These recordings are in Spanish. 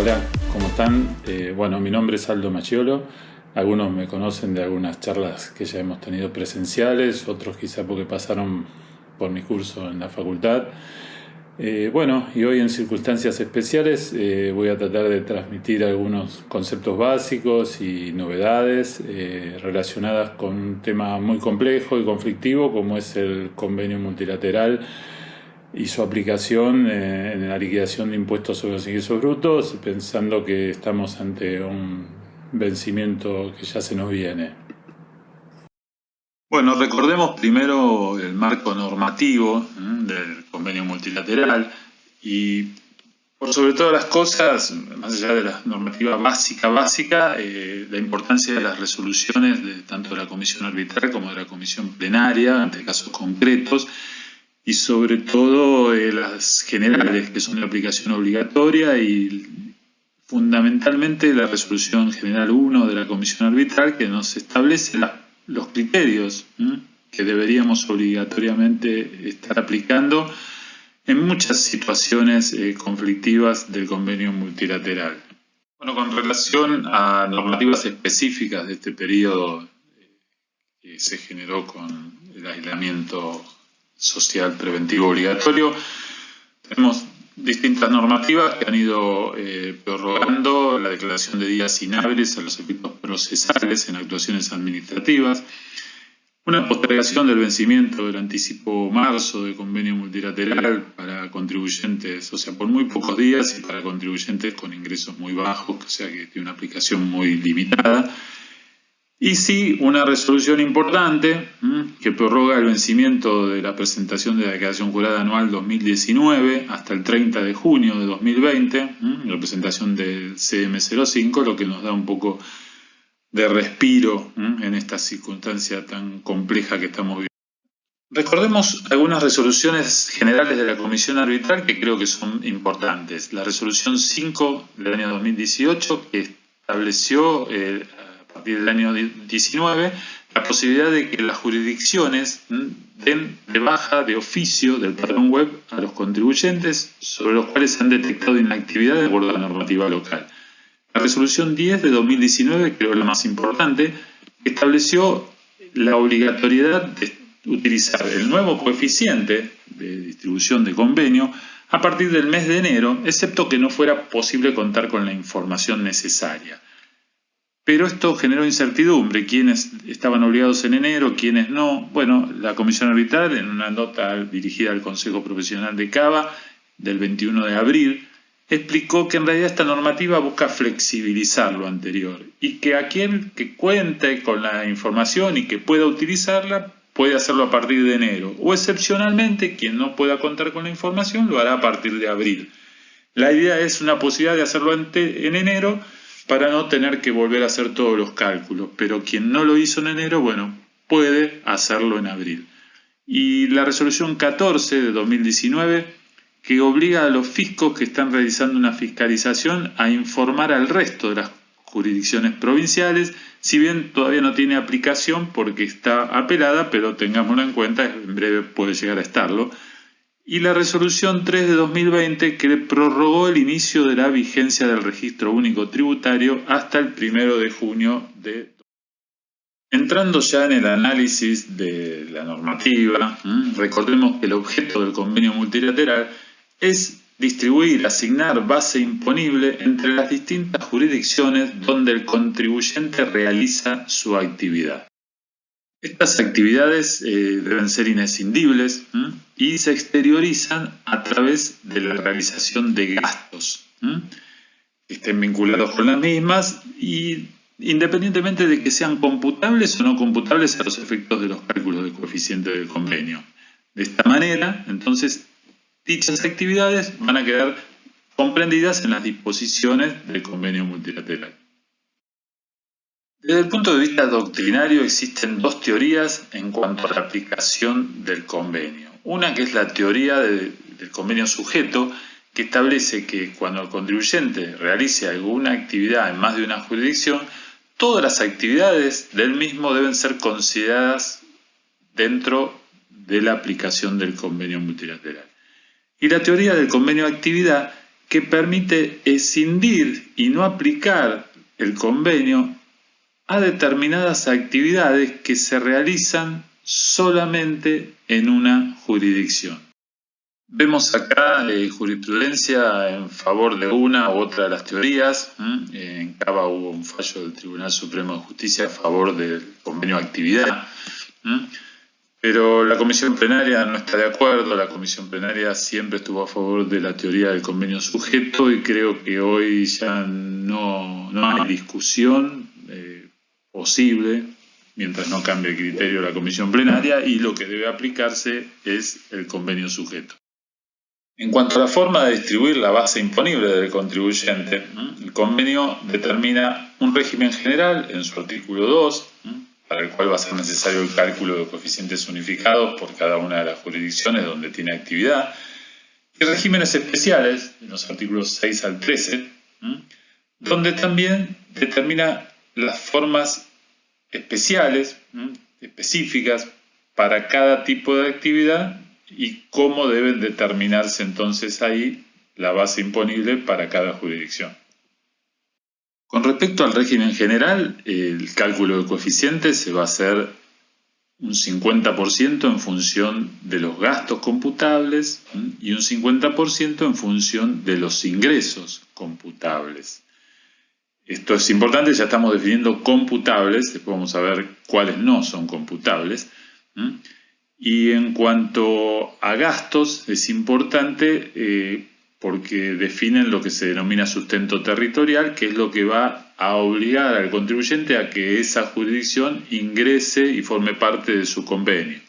Hola, ¿cómo están? Bueno, mi nombre es Aldo Macchiolo. Algunos me conocen de algunas charlas que ya hemos tenido presenciales, otros quizá porque pasaron por mi curso en la facultad. Bueno, y hoy en circunstancias especiales voy a tratar de transmitir algunos conceptos básicos y novedades relacionadas con un tema muy complejo y conflictivo como es el convenio multilateral y su aplicación en la liquidación de impuestos sobre los ingresos brutos, pensando que estamos ante un vencimiento que ya se nos viene. Bueno, recordemos primero el marco normativo del convenio multilateral y por sobre todas las cosas, más allá de la normativa básica, la importancia de las resoluciones de tanto de la comisión arbitral como de la comisión plenaria ante casos concretos y sobre todo las generales, que son de aplicación obligatoria, y fundamentalmente la resolución general 1 de la comisión arbitral, que nos establece los criterios que deberíamos obligatoriamente estar aplicando en muchas situaciones conflictivas del convenio multilateral. Bueno, con relación a normativas específicas de este periodo que se generó con el aislamiento social preventivo obligatorio, tenemos distintas normativas que han ido prorrogando la declaración de días inhábiles a los efectos procesales en actuaciones administrativas, una postergación del vencimiento del anticipo marzo de convenio multilateral para contribuyentes, o sea, por muy pocos días, y para contribuyentes con ingresos muy bajos, o sea que tiene una aplicación muy limitada. Y sí, una resolución importante que prorroga el vencimiento de la presentación de la declaración jurada anual 2019 hasta el 30 de junio de 2020, la presentación del CM05, lo que nos da un poco de respiro en esta circunstancia tan compleja que estamos viviendo. Recordemos algunas resoluciones generales de la Comisión Arbitral que creo que son importantes. La resolución 5 del año 2018 que estableció a partir del año 19 la posibilidad de que las jurisdicciones den de baja de oficio del padrón web a los contribuyentes sobre los cuales se han detectado inactividad de acuerdo a la normativa local. La resolución 10 de 2019, creo la más importante, estableció la obligatoriedad de utilizar el nuevo coeficiente de distribución de convenio a partir del mes de enero, excepto que no fuera posible contar con la información necesaria. Pero esto generó incertidumbre, quiénes estaban obligados en enero, quiénes no. Bueno, la Comisión Arbitral, en una nota dirigida al Consejo Profesional de Cava del 21 de abril, explicó que en realidad esta normativa busca flexibilizar lo anterior y que aquel que cuente con la información y que pueda utilizarla puede hacerlo a partir de enero, o excepcionalmente quien no pueda contar con la información lo hará a partir de abril. La idea es una posibilidad de hacerlo en enero para no tener que volver a hacer todos los cálculos, pero quien no lo hizo en enero, bueno, puede hacerlo en abril. Y la resolución 14 de 2019 que obliga a los fiscos que están realizando una fiscalización a informar al resto de las jurisdicciones provinciales, si bien todavía no tiene aplicación porque está apelada, pero tengámoslo en cuenta, en breve puede llegar a estarlo. Y la resolución 3 de 2020 que prorrogó el inicio de la vigencia del registro único tributario hasta el 1 de junio de... Entrando ya en el análisis de la normativa, recordemos que el objeto del convenio multilateral es distribuir, asignar base imponible entre las distintas jurisdicciones donde el contribuyente realiza su actividad. Estas actividades deben ser inescindibles y se exteriorizan a través de la realización de gastos que estén vinculados con las mismas y independientemente de que sean computables o no computables a los efectos de los cálculos de coeficiente del convenio. De esta manera, entonces, dichas actividades van a quedar comprendidas en las disposiciones del convenio multilateral. Desde el punto de vista doctrinario existen dos teorías en cuanto a la aplicación del convenio. Una que es la teoría del convenio sujeto, que establece que cuando el contribuyente realice alguna actividad en más de una jurisdicción, todas las actividades del mismo deben ser consideradas dentro de la aplicación del convenio multilateral. Y la teoría del convenio de actividad, que permite escindir y no aplicar el convenio a determinadas actividades que se realizan solamente en una jurisdicción. Vemos acá jurisprudencia en favor de una u otra de las teorías. En Cava hubo un fallo del Tribunal Supremo de Justicia a favor del convenio de actividad. Pero la comisión plenaria no está de acuerdo. La comisión plenaria siempre estuvo a favor de la teoría del convenio sujeto y creo que hoy ya no hay discusión posible mientras no cambie el criterio de la comisión plenaria, y lo que debe aplicarse es el convenio sujeto. En cuanto a la forma de distribuir la base imponible del contribuyente, el convenio determina un régimen general en su artículo 2, para el cual va a ser necesario el cálculo de coeficientes unificados por cada una de las jurisdicciones donde tiene actividad, y regímenes especiales en los artículos 6 al 13, donde también determina las formas especiales, específicas para cada tipo de actividad y cómo deben determinarse entonces ahí la base imponible para cada jurisdicción. Con respecto al régimen general, el cálculo de coeficientes se va a hacer un 50% en función de los gastos computables y un 50% en función de los ingresos computables. Esto es importante, ya estamos definiendo computables, después vamos a ver cuáles no son computables. Y en cuanto a gastos, es importante porque definen lo que se denomina sustento territorial, que es lo que va a obligar al contribuyente a que esa jurisdicción ingrese y forme parte de su convenio.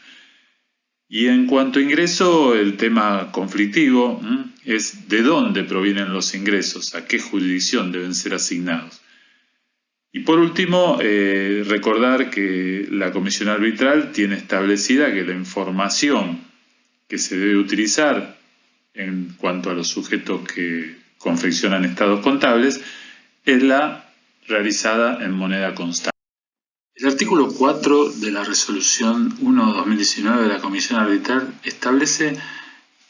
Y en cuanto a ingreso, el tema conflictivo es de dónde provienen los ingresos, a qué jurisdicción deben ser asignados. Y por último, recordar que la comisión arbitral tiene establecida que la información que se debe utilizar en cuanto a los sujetos que confeccionan estados contables es la realizada en moneda constante. El artículo 4 de la resolución 1/2019 de la comisión arbitral establece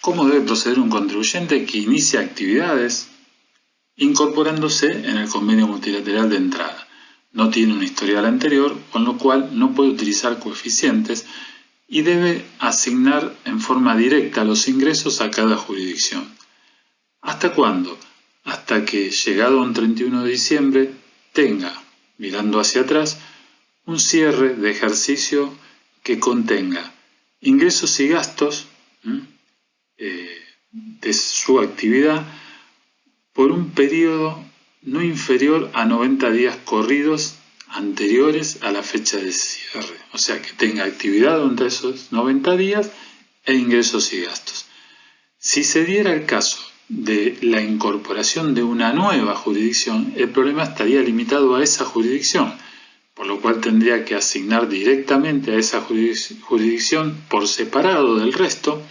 cómo debe proceder un contribuyente que inicia actividades incorporándose en el convenio multilateral de entrada. No tiene un historial anterior, con lo cual no puede utilizar coeficientes y debe asignar en forma directa los ingresos a cada jurisdicción. ¿Hasta cuándo? Hasta que, llegado a un 31 de diciembre, tenga, mirando hacia atrás, un cierre de ejercicio que contenga ingresos y gastos de su actividad por un periodo no inferior a 90 días corridos anteriores a la fecha de cierre. O sea, que tenga actividad durante esos 90 días e ingresos y gastos. Si se diera el caso de la incorporación de una nueva jurisdicción, el problema estaría limitado a esa jurisdicción, por lo cual tendría que asignar directamente a esa jurisdicción por separado del resto,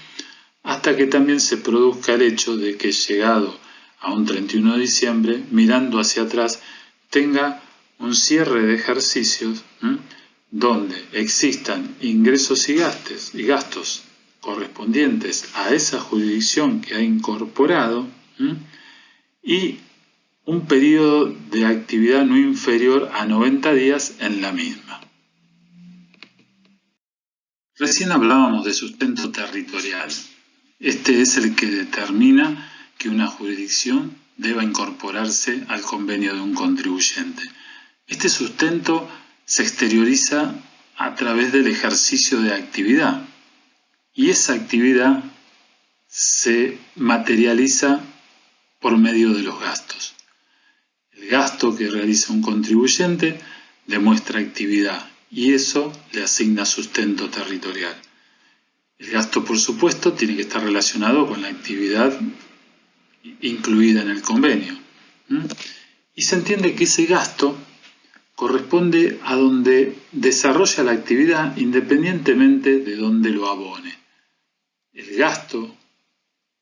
hasta que también se produzca el hecho de que, llegado a un 31 de diciembre, mirando hacia atrás, tenga un cierre de ejercicios donde existan ingresos y gastos correspondientes a esa jurisdicción que ha incorporado y un periodo de actividad no inferior a 90 días en la misma. Recién hablábamos de sustento territorial. Este es el que determina que una jurisdicción deba incorporarse al convenio de un contribuyente. Este sustento se exterioriza a través del ejercicio de actividad y esa actividad se materializa por medio de los gastos. El gasto que realiza un contribuyente demuestra actividad y eso le asigna sustento territorial. El gasto, por supuesto, tiene que estar relacionado con la actividad incluida en el convenio. Y se entiende que ese gasto corresponde a donde desarrolla la actividad independientemente de donde lo abone. El gasto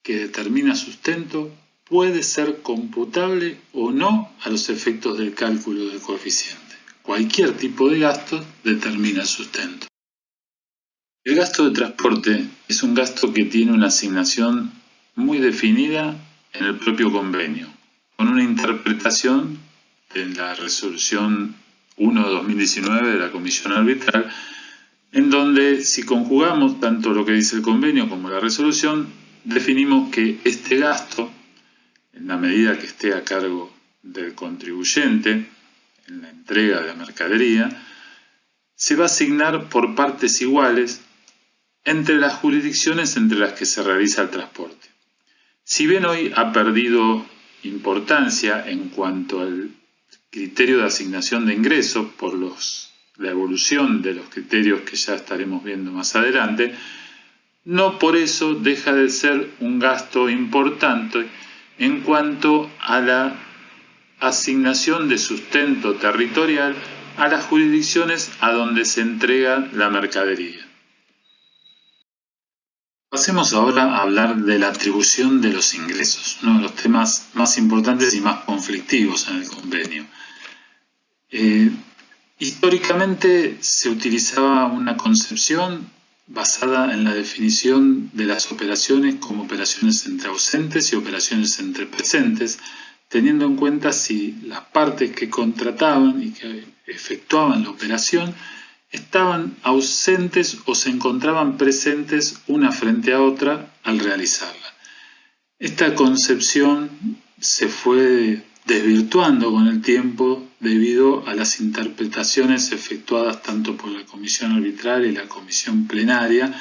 que determina sustento puede ser computable o no a los efectos del cálculo del coeficiente. Cualquier tipo de gasto determina sustento. El gasto de transporte es un gasto que tiene una asignación muy definida en el propio convenio, con una interpretación de la resolución 1 de 2019 de la Comisión Arbitral, en donde si conjugamos tanto lo que dice el convenio como la resolución, definimos que este gasto, en la medida que esté a cargo del contribuyente en la entrega de la mercadería, se va a asignar por partes iguales entre las jurisdicciones entre las que se realiza el transporte. Si bien hoy ha perdido importancia en cuanto al criterio de asignación de ingresos por la evolución de los criterios que ya estaremos viendo más adelante, no por eso deja de ser un gasto importante en cuanto a la asignación de sustento territorial a las jurisdicciones a donde se entrega la mercadería. Pasemos ahora a hablar de la atribución de los ingresos, uno de los temas más importantes y más conflictivos en el convenio. Históricamente se utilizaba una concepción basada en la definición de las operaciones como operaciones entre ausentes y operaciones entre presentes, teniendo en cuenta si las partes que contrataban y que efectuaban la operación estaban ausentes o se encontraban presentes una frente a otra al realizarla. Esta concepción se fue desvirtuando con el tiempo debido a las interpretaciones efectuadas tanto por la Comisión Arbitral y la Comisión Plenaria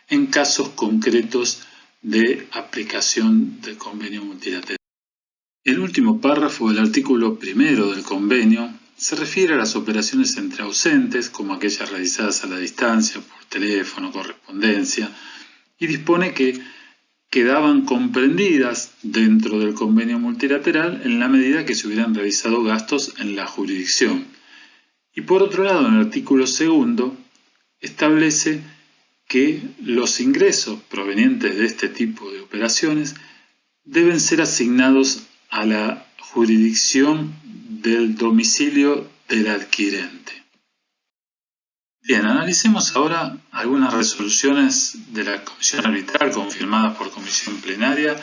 en casos concretos de aplicación del convenio multilateral. El último párrafo del artículo 1 del convenio se refiere a las operaciones entre ausentes, como aquellas realizadas a la distancia, por teléfono, correspondencia, y dispone que quedaban comprendidas dentro del convenio multilateral en la medida que se hubieran realizado gastos en la jurisdicción. Y por otro lado, en el artículo 2 establece que los ingresos provenientes de este tipo de operaciones deben ser asignados a la jurisdicción del domicilio del adquirente. Bien, analicemos ahora algunas resoluciones de la Comisión Arbitral confirmadas por Comisión Plenaria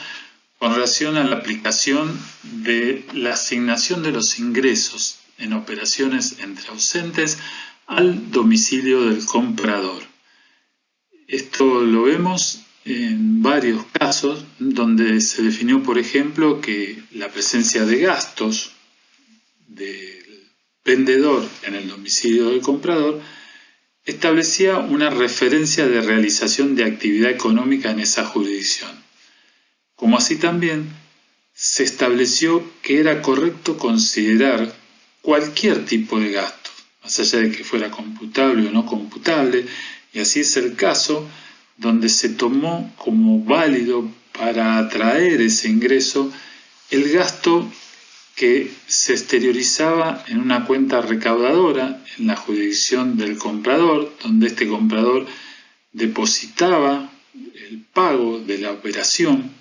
con relación a la aplicación de la asignación de los ingresos en operaciones entre ausentes al domicilio del comprador. Esto lo vemos en varios casos donde se definió, por ejemplo, que la presencia de gastos del vendedor en el domicilio del comprador establecía una referencia de realización de actividad económica en esa jurisdicción. Como así también se estableció que era correcto considerar cualquier tipo de gasto, más allá de que fuera computable o no computable, y así es el caso donde se tomó como válido para atraer ese ingreso el gasto que se exteriorizaba en una cuenta recaudadora en la jurisdicción del comprador, donde este comprador depositaba el pago de la operación,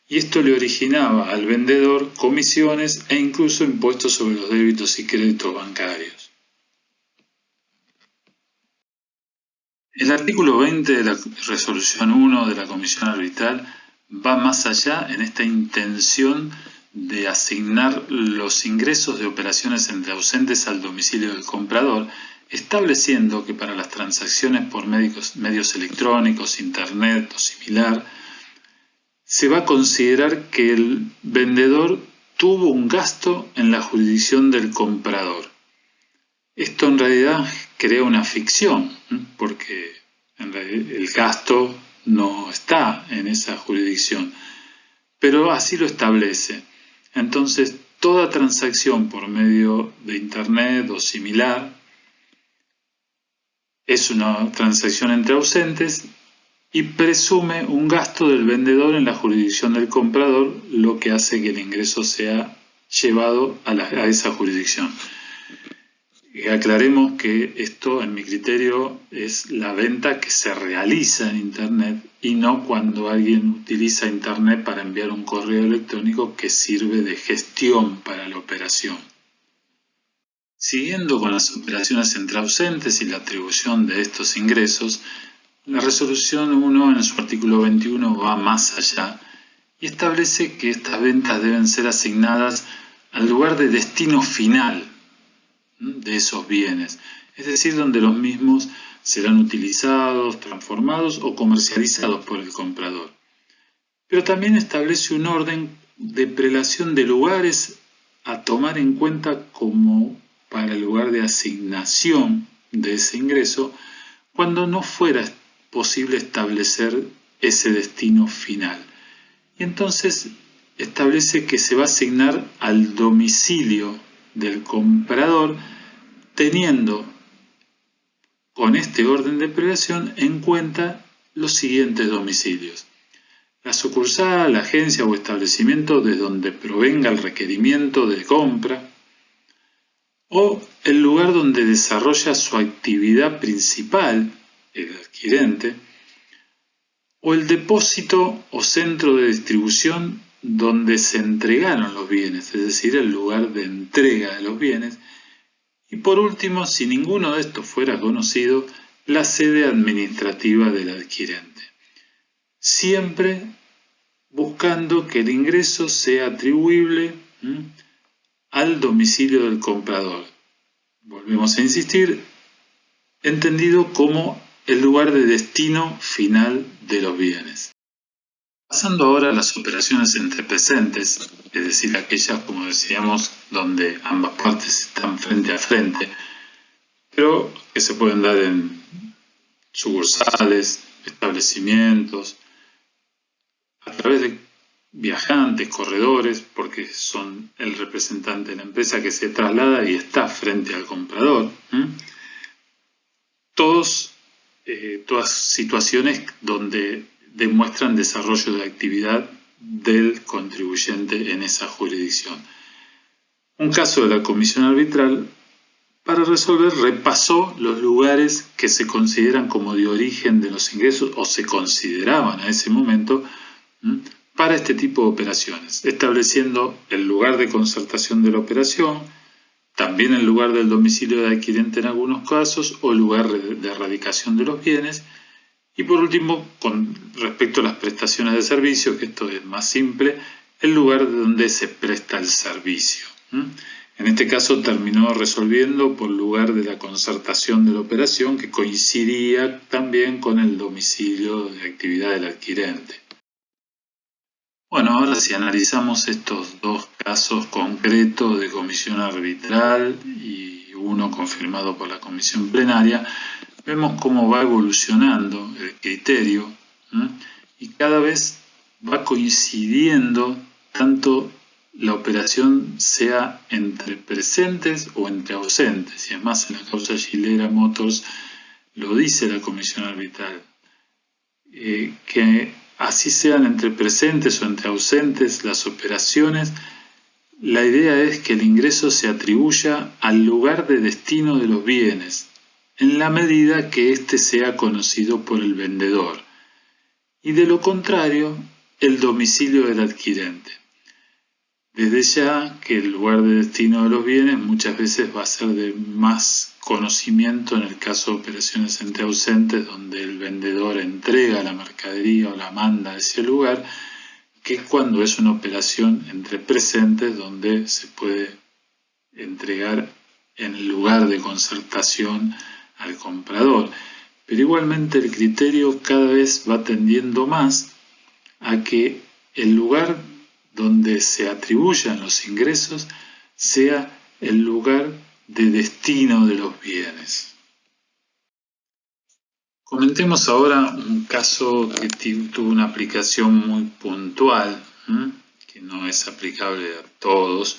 y esto le originaba al vendedor comisiones e incluso impuestos sobre los débitos y créditos bancarios. El artículo 20 de la resolución 1 de la Comisión Arbitral va más allá en esta intención de asignar los ingresos de operaciones entre ausentes al domicilio del comprador, estableciendo que para las transacciones por medios electrónicos, internet o similar, se va a considerar que el vendedor tuvo un gasto en la jurisdicción del comprador. Esto en realidad crea una ficción, porque en realidad el gasto no está en esa jurisdicción, pero así lo establece. Entonces, toda transacción por medio de internet o similar es una transacción entre ausentes y presume un gasto del vendedor en la jurisdicción del comprador, lo que hace que el ingreso sea llevado a esa jurisdicción. Aclaremos que esto, en mi criterio, es la venta que se realiza en Internet y no cuando alguien utiliza Internet para enviar un correo electrónico que sirve de gestión para la operación. Siguiendo con las operaciones entre ausentes y la atribución de estos ingresos, la resolución 1 en su artículo 21 va más allá y establece que estas ventas deben ser asignadas al lugar de destino final de esos bienes, es decir, donde los mismos serán utilizados, transformados o comercializados por el comprador. Pero también establece un orden de prelación de lugares a tomar en cuenta como para el lugar de asignación de ese ingreso cuando no fuera posible establecer ese destino final. Y entonces establece que se va a asignar al domicilio del comprador teniendo con este orden de prelación en cuenta los siguientes domicilios: la sucursal, la agencia o establecimiento de donde provenga el requerimiento de compra, o el lugar donde desarrolla su actividad principal, el adquirente, o el depósito o centro de distribución donde se entregaron los bienes, es decir, el lugar de entrega de los bienes. Y por último, si ninguno de estos fuera conocido, la sede administrativa del adquirente. Siempre buscando que el ingreso sea atribuible al domicilio del comprador. Volvemos a insistir, entendido como el lugar de destino final de los bienes. Pasando ahora a las operaciones entre presentes, es decir, aquellas, como decíamos, donde ambas partes están frente a frente, pero que se pueden dar en sucursales, establecimientos, a través de viajantes, corredores, porque son el representante de la empresa que se traslada y está frente al comprador. Todas situaciones donde demuestran desarrollo de actividad del contribuyente en esa jurisdicción. Un caso de la comisión arbitral, para resolver, repasó los lugares que se consideran como de origen de los ingresos o se consideraban a ese momento para este tipo de operaciones, estableciendo el lugar de concertación de la operación, también el lugar del domicilio del adquirente en algunos casos o el lugar de erradicación de los bienes. Y por último, con respecto a las prestaciones de servicio, que esto es más simple, el lugar donde se presta el servicio. En este caso terminó resolviendo por lugar de la concertación de la operación, que coincidía también con el domicilio de actividad del adquirente. Bueno, ahora si analizamos estos dos casos concretos de comisión arbitral y uno confirmado por la comisión plenaria, vemos cómo va evolucionando el criterio y cada vez va coincidiendo tanto la operación sea entre presentes o entre ausentes. Y además en la causa Gilera Motors lo dice la comisión arbitral, que así sean entre presentes o entre ausentes las operaciones, la idea es que el ingreso se atribuya al lugar de destino de los bienes, en la medida que éste sea conocido por el vendedor, y de lo contrario, el domicilio del adquirente. Desde ya que el lugar de destino de los bienes muchas veces va a ser de más conocimiento en el caso de operaciones entre ausentes, donde el vendedor entrega la mercadería o la manda a ese lugar, que cuando es una operación entre presentes, donde se puede entregar en el lugar de concertación al comprador. Pero igualmente el criterio cada vez va tendiendo más a que el lugar donde se atribuyan los ingresos sea el lugar de destino de los bienes. Comentemos ahora un caso que tuvo una aplicación muy puntual, que no es aplicable a todos,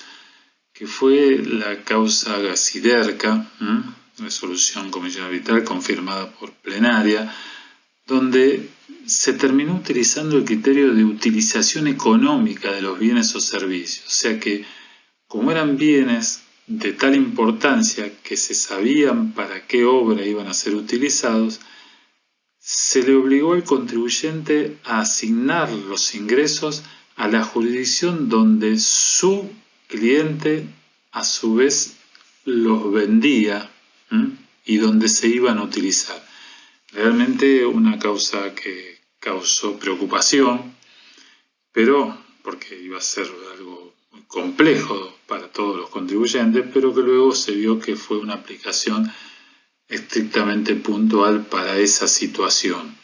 que fue la causa Gasiderca, resolución comisión arbitral confirmada por plenaria, donde se terminó utilizando el criterio de utilización económica de los bienes o servicios. O sea que, como eran bienes de tal importancia que se sabían para qué obra iban a ser utilizados, se le obligó al contribuyente a asignar los ingresos a la jurisdicción donde su cliente a su vez los vendía y donde se iban a utilizar. Realmente una causa que causó preocupación, pero porque iba a ser algo muy complejo para todos los contribuyentes, pero que luego se vio que fue una aplicación estrictamente puntual para esa situación.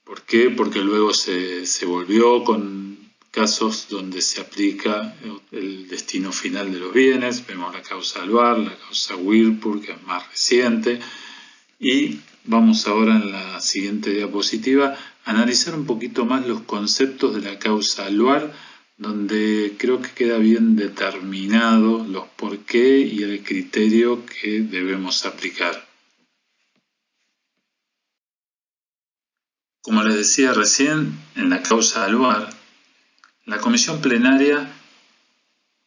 ¿Por qué? Porque luego se volvió con casos donde se aplica el destino final de los bienes. Vemos la causa Aluar, la causa Whirlpool, que es más reciente, y vamos ahora en la siguiente diapositiva a analizar un poquito más los conceptos de la causa Aluar, donde creo que queda bien determinado los por qué y el criterio que debemos aplicar. Como les decía recién, en la causa Aluar, la comisión plenaria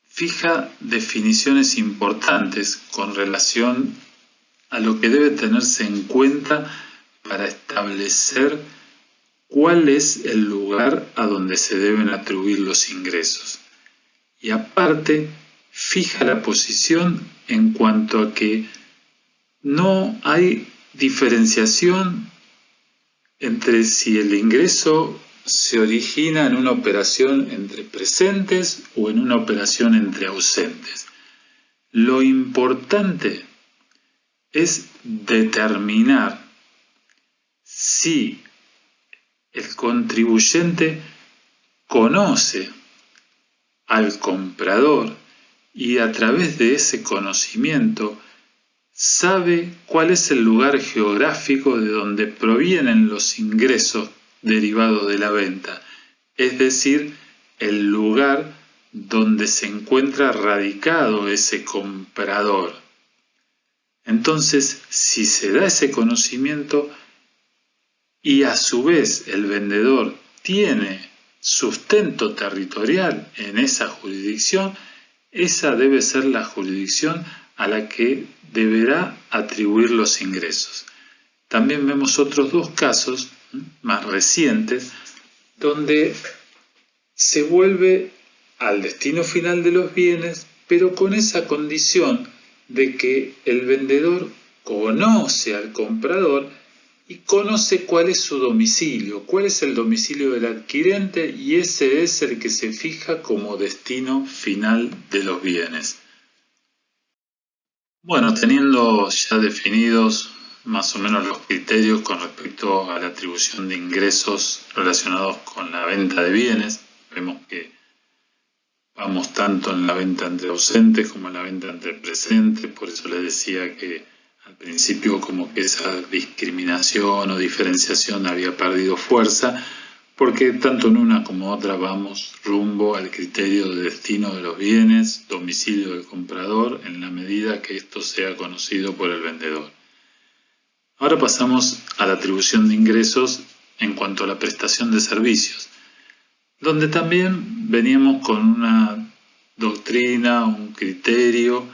fija definiciones importantes con relación a lo que debe tenerse en cuenta para establecer cuál es el lugar a donde se deben atribuir los ingresos. Y aparte, fija la posición en cuanto a que no hay diferenciación entre si el ingreso se origina en una operación entre presentes o en una operación entre ausentes. Lo importante es determinar si el contribuyente conoce al comprador y a través de ese conocimiento sabe cuál es el lugar geográfico de donde provienen los ingresos derivados de la venta, es decir, el lugar donde se encuentra radicado ese comprador. Entonces, si se da ese conocimiento y a su vez el vendedor tiene sustento territorial en esa jurisdicción, esa debe ser la jurisdicción a la que deberá atribuir los ingresos. También vemos otros dos casos más recientes donde se vuelve al destino final de los bienes, pero con esa condición de que el vendedor conoce al comprador y conoce cuál es su domicilio, cuál es el domicilio del adquirente, y ese es el que se fija como destino final de los bienes. Bueno, teniendo ya definidos más o menos los criterios con respecto a la atribución de ingresos relacionados con la venta de bienes, vemos que vamos tanto en la venta entre ausentes como en la venta entre presentes. Por eso les decía que al principio como que esa discriminación o diferenciación había perdido fuerza, porque tanto en una como otra vamos rumbo al criterio de destino de los bienes, domicilio del comprador, en la medida que esto sea conocido por el vendedor. Ahora pasamos a la atribución de ingresos en cuanto a la prestación de servicios, donde también veníamos con una doctrina, un criterio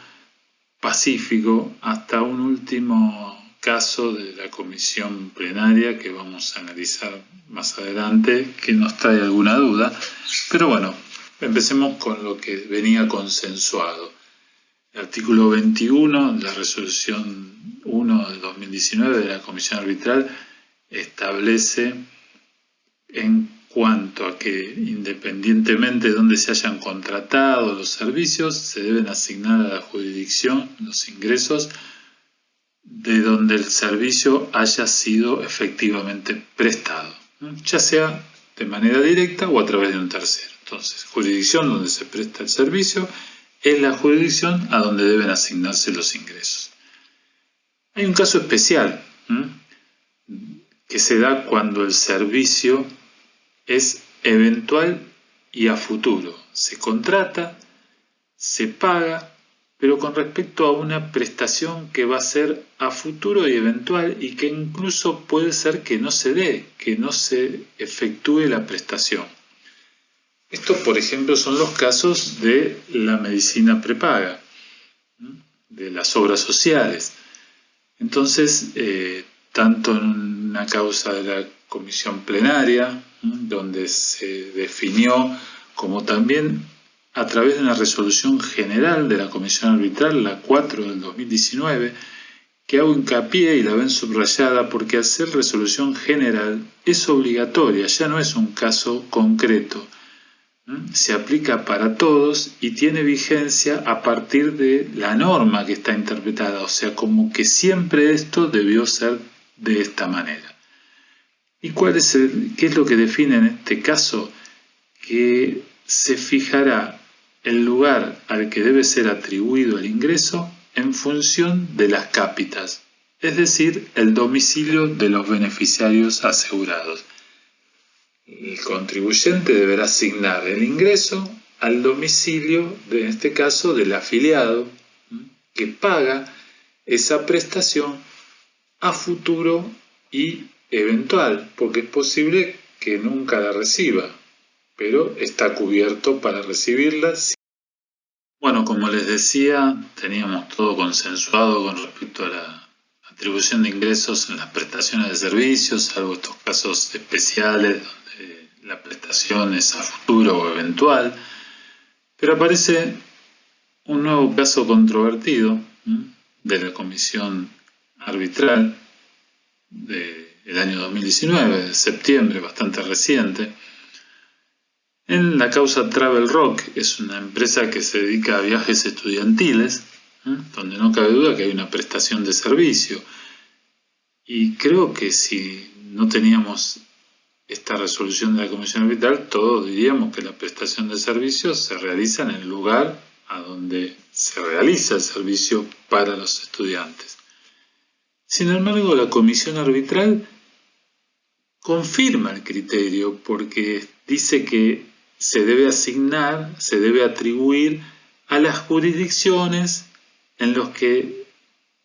pacífico, hasta un último caso de la comisión plenaria que vamos a analizar más adelante, que nos trae alguna duda. Pero bueno, empecemos con lo que venía consensuado. El artículo 21 de la resolución 1 de 2019 de la comisión arbitral establece en cuanto a que independientemente de dónde se hayan contratado los servicios, se deben asignar a la jurisdicción los ingresos de donde el servicio haya sido efectivamente prestado, ya sea de manera directa o a través de un tercero. Entonces, jurisdicción donde se presta el servicio es la jurisdicción a donde deben asignarse los ingresos. Hay un caso especial que se da cuando el servicio es eventual y a futuro. Se contrata, se paga, pero con respecto a una prestación que va a ser a futuro y eventual, y que incluso puede ser que no se dé, que no se efectúe la prestación. Estos, por ejemplo, son los casos de la medicina prepaga, de las obras sociales. Entonces, tanto en una causa de la comisión plenaria, donde se definió, como también a través de una resolución general de la comisión arbitral, la 4 del 2019, que hago hincapié y la ven subrayada porque al ser resolución general es obligatoria, ya no es un caso concreto. se aplica para todos y tiene vigencia a partir de la norma que está interpretada, o sea, como que siempre esto debió ser de esta manera. ¿Y qué es lo que define en este caso? Que se fijará el lugar al que debe ser atribuido el ingreso en función de las cápitas, es decir, el domicilio de los beneficiarios asegurados. El contribuyente deberá asignar el ingreso al domicilio, en este caso, del afiliado que paga esa prestación a futuro y eventual, porque es posible que nunca la reciba, pero está cubierto para recibirla. Bueno, como les decía, teníamos todo consensuado con respecto a la atribución de ingresos en las prestaciones de servicios, salvo estos casos especiales donde la prestación es a futuro o eventual, pero aparece un nuevo caso controvertido de la Comisión Arbitral del año 2019, de septiembre, bastante reciente, en la causa Travel Rock. Es una empresa que se dedica a viajes estudiantiles, donde no cabe duda que hay una prestación de servicio. Y creo que si no teníamos esta resolución de la Comisión Arbitral, todos diríamos que la prestación de servicios se realiza en el lugar a donde se realiza el servicio para los estudiantes. Sin embargo, la Comisión Arbitral confirma el criterio porque dice que se debe asignar, se debe atribuir a las jurisdicciones en las que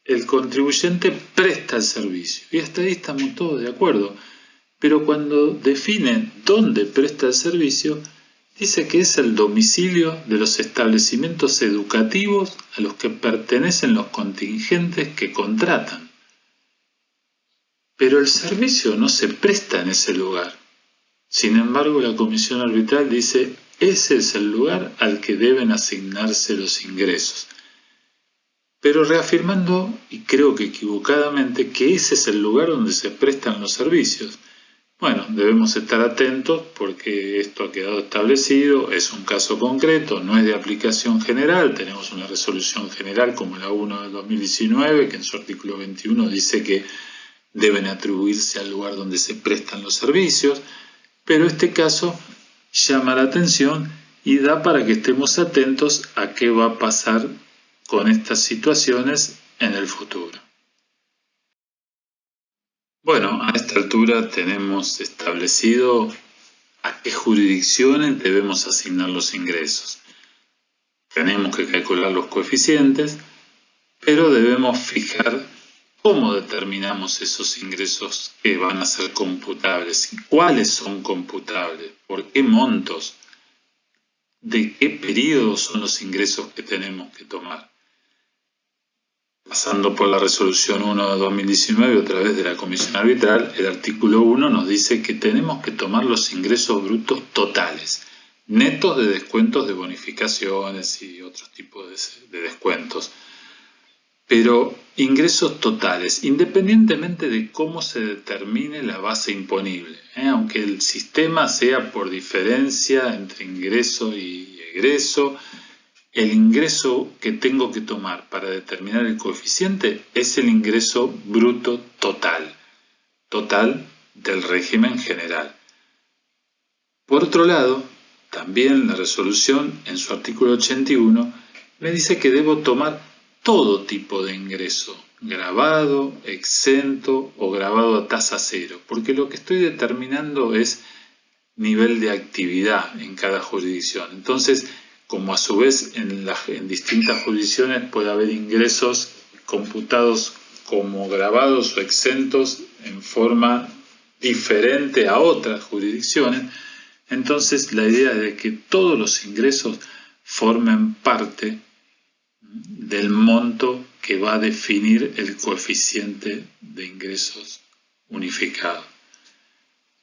el contribuyente presta el servicio. Y hasta ahí estamos todos de acuerdo. Pero cuando define dónde presta el servicio, dice que es el domicilio de los establecimientos educativos a los que pertenecen los contingentes que contratan. Pero el servicio no se presta en ese lugar. Sin embargo, la Comisión Arbitral dice ese es el lugar al que deben asignarse los ingresos. Pero reafirmando, y creo que equivocadamente, que ese es el lugar donde se prestan los servicios. Bueno, debemos estar atentos porque esto ha quedado establecido, es un caso concreto, no es de aplicación general. Tenemos una resolución general como la 1 del 2019 que en su artículo 21 dice que deben atribuirse al lugar donde se prestan los servicios, pero este caso llama la atención y da para que estemos atentos a qué va a pasar con estas situaciones en el futuro. Bueno, a esta altura tenemos establecido a qué jurisdicciones debemos asignar los ingresos. Tenemos que calcular los coeficientes, pero debemos fijar cómo determinamos esos ingresos que van a ser computables, cuáles son computables, por qué montos, de qué periodo son los ingresos que tenemos que tomar. Pasando por la resolución 1 de 2019 a través de la Comisión Arbitral, el artículo 1 nos dice que tenemos que tomar los ingresos brutos totales, netos de descuentos de bonificaciones y otros tipos de descuentos. Pero ingresos totales, independientemente de cómo se determine la base imponible, aunque el sistema sea por diferencia entre ingreso y egreso, el ingreso que tengo que tomar para determinar el coeficiente es el ingreso bruto total del régimen general. Por otro lado, también la resolución en su artículo 81 me dice que debo tomar todo tipo de ingreso, gravado, exento o gravado a tasa cero, porque lo que estoy determinando es nivel de actividad en cada jurisdicción. Entonces, como a su vez en distintas jurisdicciones puede haber ingresos computados como gravados o exentos en forma diferente a otras jurisdicciones, entonces la idea es de que todos los ingresos formen parte del monto que va a definir el coeficiente de ingresos unificado.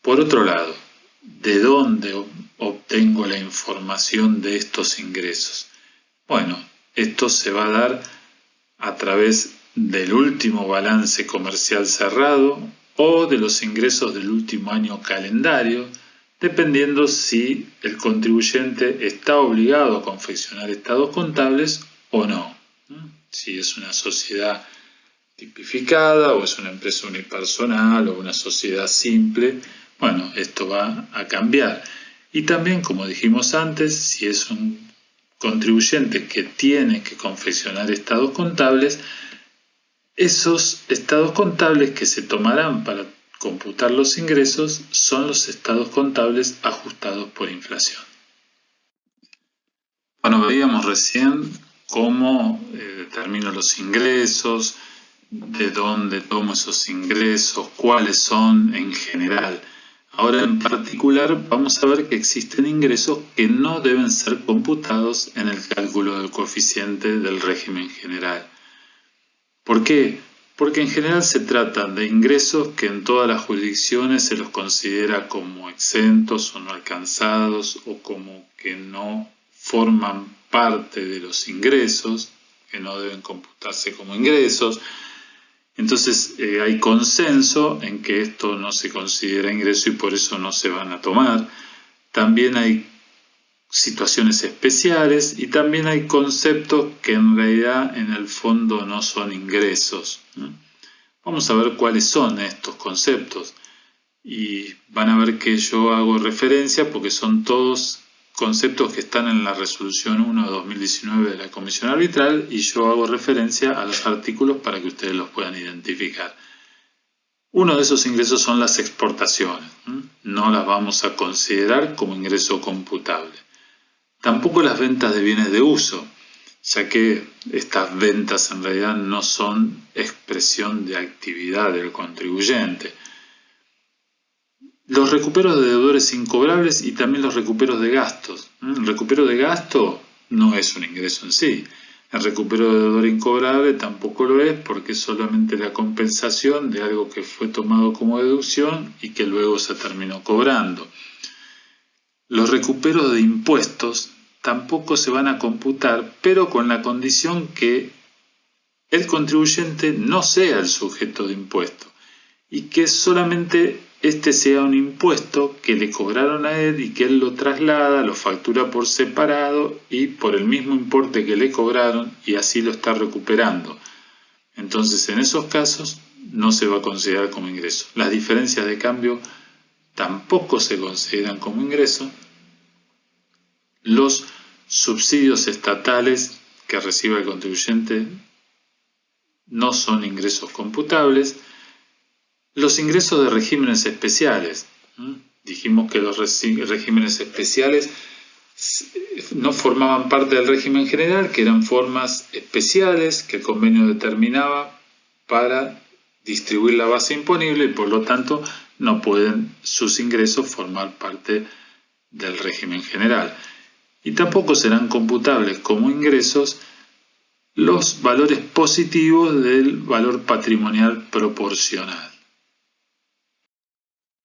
Por otro lado, ¿de dónde obtengo la información de estos ingresos? Bueno, esto se va a dar a través del último balance comercial cerrado o de los ingresos del último año calendario, dependiendo si el contribuyente está obligado a confeccionar estados contables o no. Si es una sociedad tipificada o es una empresa unipersonal o una sociedad simple, bueno, esto va a cambiar. Y también, como dijimos antes, si es un contribuyente que tiene que confeccionar estados contables, esos estados contables que se tomarán para computar los ingresos son los estados contables ajustados por inflación. Bueno, veíamos recién cómo determino los ingresos, de dónde tomo esos ingresos, cuáles son en general. Ahora en particular vamos a ver que existen ingresos que no deben ser computados en el cálculo del coeficiente del régimen general. ¿Por qué? Porque en general se trata de ingresos que en todas las jurisdicciones se los considera como exentos o no alcanzados o como que no forman parte de los ingresos, que no deben computarse como ingresos. Entonces hay consenso en que esto no se considera ingreso y por eso no se van a tomar. También hay situaciones especiales y también hay conceptos que en realidad en el fondo no son ingresos. Vamos a ver cuáles son estos conceptos y van a ver que yo hago referencia porque son todos conceptos que están en la resolución 1 de 2019 de la Comisión Arbitral y yo hago referencia a los artículos para que ustedes los puedan identificar. Uno de esos ingresos son las exportaciones. No las vamos a considerar como ingreso computable. Tampoco las ventas de bienes de uso, ya que estas ventas en realidad no son expresión de actividad del contribuyente. Los recuperos de deudores incobrables y también los recuperos de gastos. El recupero de gasto no es un ingreso en sí. El recupero de deudor incobrable tampoco lo es porque es solamente la compensación de algo que fue tomado como deducción y que luego se terminó cobrando. Los recuperos de impuestos tampoco se van a computar, pero con la condición que el contribuyente no sea el sujeto de impuesto y que solamente este sea un impuesto que le cobraron a él y que él lo traslada, lo factura por separado y por el mismo importe que le cobraron y así lo está recuperando. Entonces en esos casos no se va a considerar como ingreso. Las diferencias de cambio tampoco se consideran como ingreso. Los subsidios estatales que reciba el contribuyente no son ingresos computables. Los ingresos de regímenes especiales. Dijimos que los regímenes especiales no formaban parte del régimen general, que eran formas especiales que el convenio determinaba para distribuir la base imponible y por lo tanto no pueden sus ingresos formar parte del régimen general. Y tampoco serán computables como ingresos los valores positivos del valor patrimonial proporcional.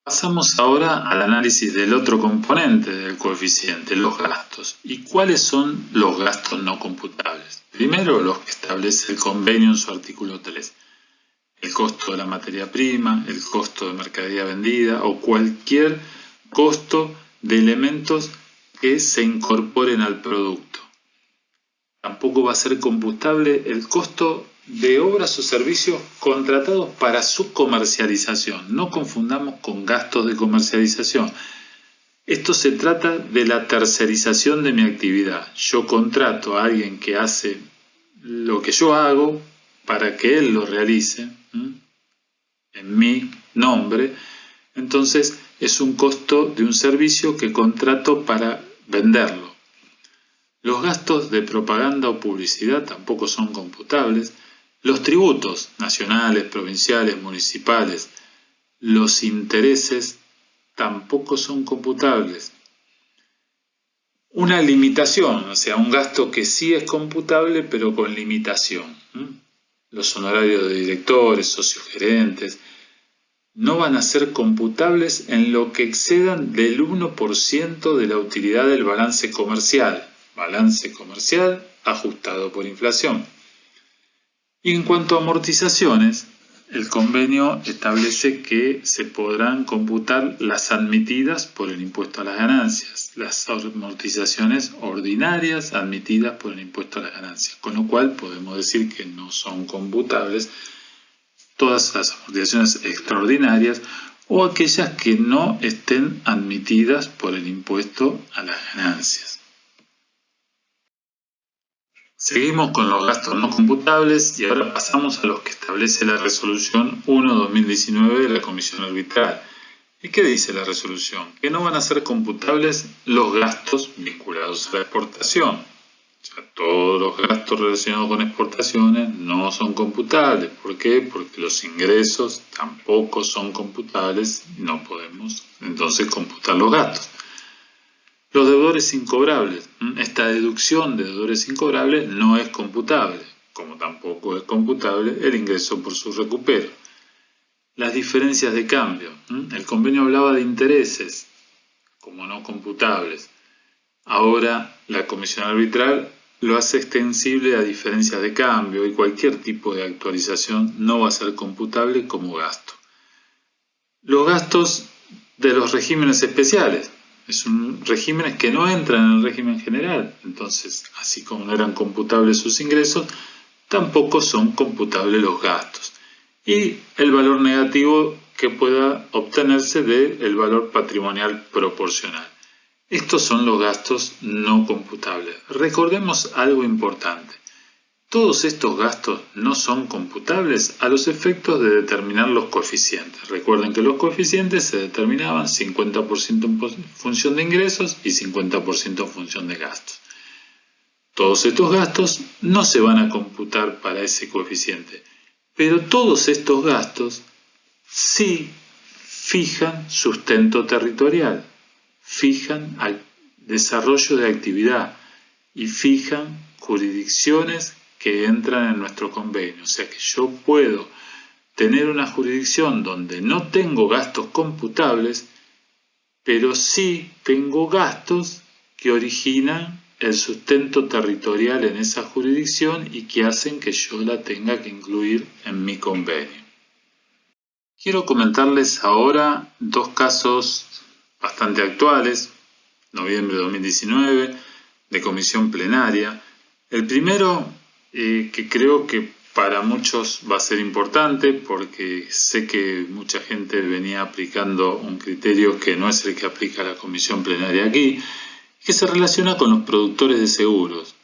Pasamos ahora al análisis del otro componente del coeficiente, los gastos. ¿Y cuáles son los gastos no computables? Primero, los que establece el convenio en su artículo 3. El costo de la materia prima, el costo de mercadería vendida o cualquier costo de elementos que se incorporen al producto. Tampoco va a ser computable el costo de obras o servicios contratados para su comercialización. No confundamos con gastos de comercialización. Esto se trata de la tercerización de mi actividad. Yo contrato a alguien que hace lo que yo hago para que él lo realice en mi nombre. Entonces es un costo de un servicio que contrato para venderlo. Los gastos de propaganda o publicidad tampoco son computables. Los tributos nacionales, provinciales, municipales, los intereses tampoco son computables. Una limitación, o sea, un gasto que sí es computable pero con limitación. Los honorarios de directores, socios gerentes, no van a ser computables en lo que excedan del 1% de la utilidad del balance comercial ajustado por inflación. Y en cuanto a amortizaciones, el convenio establece que se podrán computar las admitidas por el impuesto a las ganancias, las amortizaciones ordinarias admitidas por el impuesto a las ganancias, con lo cual podemos decir que no son computables todas las amortizaciones extraordinarias o aquellas que no estén admitidas por el impuesto a las ganancias. Seguimos con los gastos no computables y ahora pasamos a los que establece la resolución 1/2019 de la Comisión Arbitral. ¿Y qué dice la resolución? Que no van a ser computables los gastos vinculados a la exportación. O sea, todos los gastos relacionados con exportaciones no son computables. ¿Por qué? Porque los ingresos tampoco son computables y no podemos entonces computar los gastos. Los deudores incobrables. Esta deducción de deudores incobrables no es computable, como tampoco es computable el ingreso por su recupero. Las diferencias de cambio. El convenio hablaba de intereses como no computables. Ahora la Comisión Arbitral lo hace extensible a diferencias de cambio y cualquier tipo de actualización no va a ser computable como gasto. Los gastos de los regímenes especiales. Son regímenes que no entran en el régimen general, entonces, así como no eran computables sus ingresos, tampoco son computables los gastos. Y el valor negativo que pueda obtenerse del valor patrimonial proporcional. Estos son los gastos no computables. Recordemos algo importante. Todos estos gastos no son computables a los efectos de determinar los coeficientes. Recuerden que los coeficientes se determinaban 50% en función de ingresos y 50% en función de gastos. Todos estos gastos no se van a computar para ese coeficiente, pero todos estos gastos sí fijan sustento territorial, fijan al desarrollo de actividad y fijan jurisdicciones que entran en nuestro convenio. O sea que yo puedo tener una jurisdicción donde no tengo gastos computables, pero sí tengo gastos que originan el sustento territorial en esa jurisdicción y que hacen que yo la tenga que incluir en mi convenio. Quiero comentarles ahora dos casos bastante actuales, noviembre de 2019, de comisión plenaria. El primero, que creo que para muchos va a ser importante porque sé que mucha gente venía aplicando un criterio que no es el que aplica la comisión plenaria aquí, que se relaciona con los productores de seguros.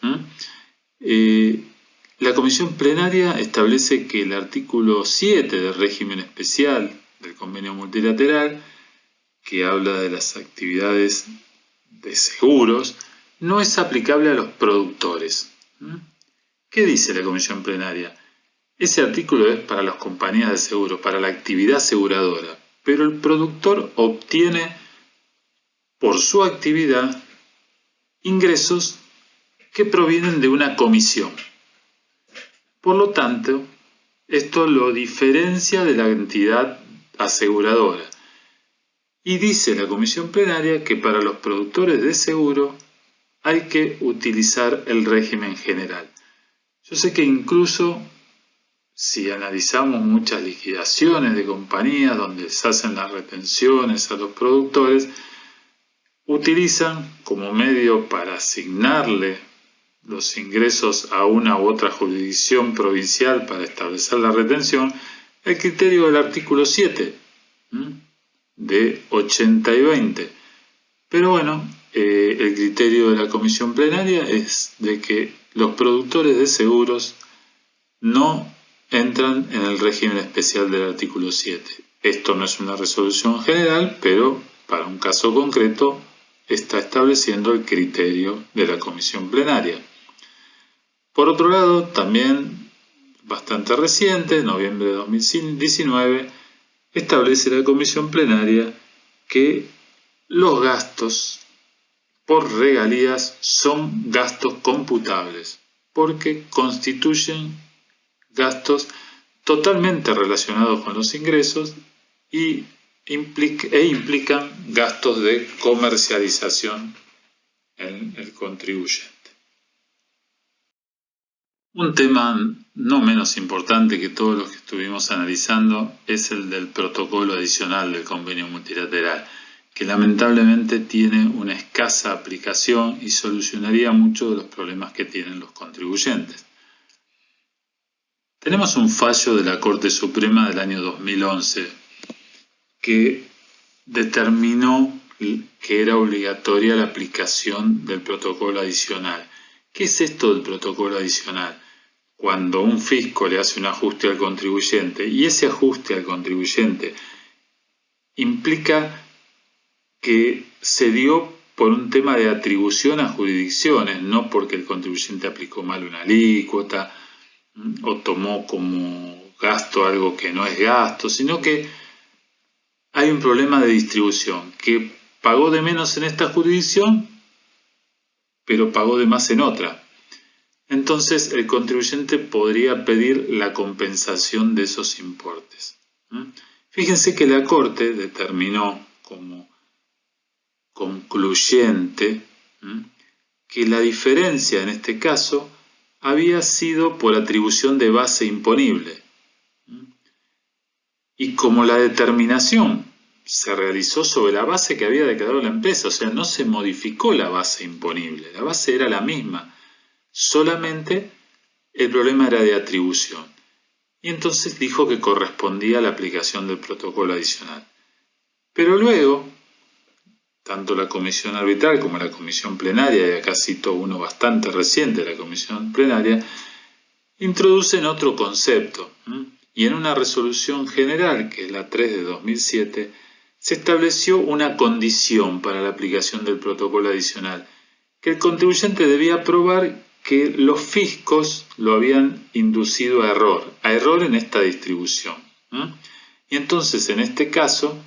La comisión plenaria establece que el artículo 7 del régimen especial del convenio multilateral, que habla de las actividades de seguros, no es aplicable a los productores. ¿Qué dice la comisión plenaria? Ese artículo es para las compañías de seguro, para la actividad aseguradora, pero el productor obtiene por su actividad ingresos que provienen de una comisión. Por lo tanto, esto lo diferencia de la entidad aseguradora. Y dice la comisión plenaria que para los productores de seguro hay que utilizar el régimen general. Yo sé que incluso si analizamos muchas liquidaciones de compañías donde se hacen las retenciones a los productores, utilizan como medio para asignarle los ingresos a una u otra jurisdicción provincial para establecer la retención el criterio del artículo 7 de 80 y 20. Pero bueno, el criterio de la comisión plenaria es de que los productores de seguros no entran en el régimen especial del artículo 7. Esto no es una resolución general, pero para un caso concreto está estableciendo el criterio de la comisión plenaria. Por otro lado, también bastante reciente, noviembre de 2019, establece la comisión plenaria que los gastos por regalías son gastos computables porque constituyen gastos totalmente relacionados con los ingresos e implican gastos de comercialización en el contribuyente. Un tema no menos importante que todos los que estuvimos analizando, es el del protocolo adicional del convenio multilateral, que lamentablemente tiene una escasa aplicación y solucionaría muchos de los problemas que tienen los contribuyentes. Tenemos un fallo de la Corte Suprema del año 2011 que determinó que era obligatoria la aplicación del protocolo adicional. ¿Qué es esto del protocolo adicional? Cuando un fisco le hace un ajuste al contribuyente y ese ajuste al contribuyente implica que se dio por un tema de atribución a jurisdicciones, no porque el contribuyente aplicó mal una alícuota o tomó como gasto algo que no es gasto, sino que hay un problema de distribución, que pagó de menos en esta jurisdicción, pero pagó de más en otra. Entonces el contribuyente podría pedir la compensación de esos importes. Fíjense que la Corte determinó como concluyente que la diferencia en este caso había sido por atribución de base imponible. Y como la determinación se realizó sobre la base que había declarado la empresa, o sea, no se modificó la base imponible, la base era la misma, solamente el problema era de atribución. Y entonces dijo que correspondía a la aplicación del protocolo adicional. Pero luego, tanto la comisión arbitral como la comisión plenaria, y acá cito uno bastante reciente, la comisión plenaria, introducen otro concepto. Y en una resolución general, que es la 3 de 2007, se estableció una condición para la aplicación del protocolo adicional, que el contribuyente debía probar que los fiscos lo habían inducido a error en esta distribución. Y entonces, en este caso,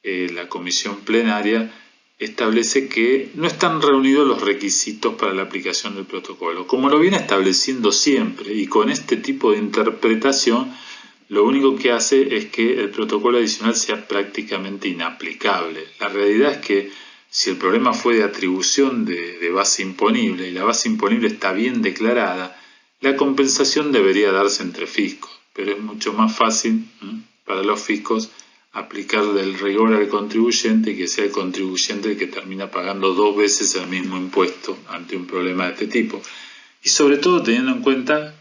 la comisión plenaria establece que no están reunidos los requisitos para la aplicación del protocolo, como lo viene estableciendo siempre, y con este tipo de interpretación lo único que hace es que el protocolo adicional sea prácticamente inaplicable. La realidad es que si el problema fue de atribución de base imponible y la base imponible está bien declarada, la compensación debería darse entre fiscos, pero es mucho más fácil para los fiscos aplicarle el rigor al contribuyente y que sea el contribuyente el que termina pagando 2 veces el mismo impuesto ante un problema de este tipo. Y sobre todo teniendo en cuenta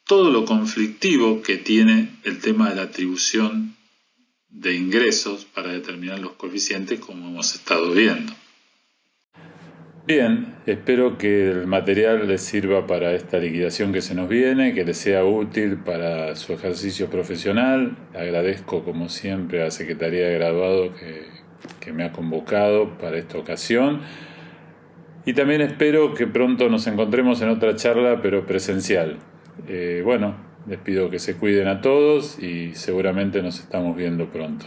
todo lo conflictivo que tiene el tema de la atribución de ingresos para determinar los coeficientes, como hemos estado viendo. Bien, espero que el material les sirva para esta liquidación que se nos viene, que les sea útil para su ejercicio profesional. Agradezco como siempre a la Secretaría de Graduados que me ha convocado para esta ocasión. Y también espero que pronto nos encontremos en otra charla, pero presencial. Les pido que se cuiden a todos y seguramente nos estamos viendo pronto.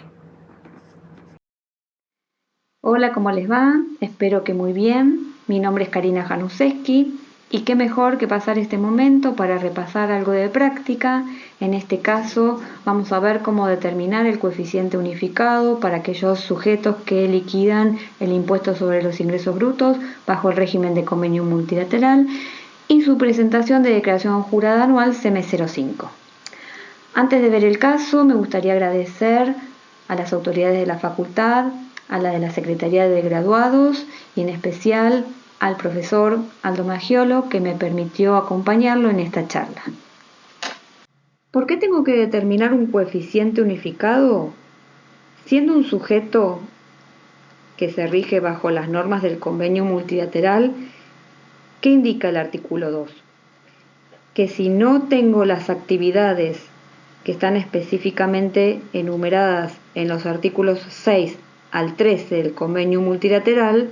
Hola, ¿cómo les va? Espero que muy bien. Mi nombre es Karina Januszewski y qué mejor que pasar este momento para repasar algo de práctica. En este caso vamos a ver cómo determinar el coeficiente unificado para aquellos sujetos que liquidan el impuesto sobre los ingresos brutos bajo el régimen de convenio multilateral y su presentación de declaración jurada anual CM05. Antes de ver el caso, me gustaría agradecer a las autoridades de la facultad, a la de la Secretaría de Graduados y en especial al profesor Aldo Maggiolo, que me permitió acompañarlo en esta charla. ¿Por qué tengo que determinar un coeficiente unificado? Siendo un sujeto que se rige bajo las normas del convenio multilateral, ¿qué indica el artículo 2? Que si no tengo las actividades que están específicamente enumeradas en los artículos 6 al 13 del convenio multilateral,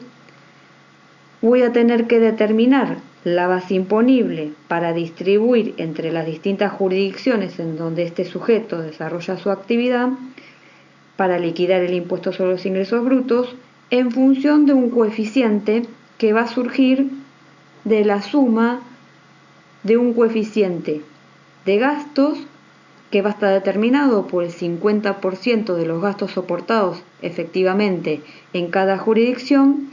voy a tener que determinar la base imponible para distribuir entre las distintas jurisdicciones en donde este sujeto desarrolla su actividad para liquidar el impuesto sobre los ingresos brutos en función de un coeficiente que va a surgir de la suma de un coeficiente de gastos que va a estar determinado por el 50% de los gastos soportados efectivamente en cada jurisdicción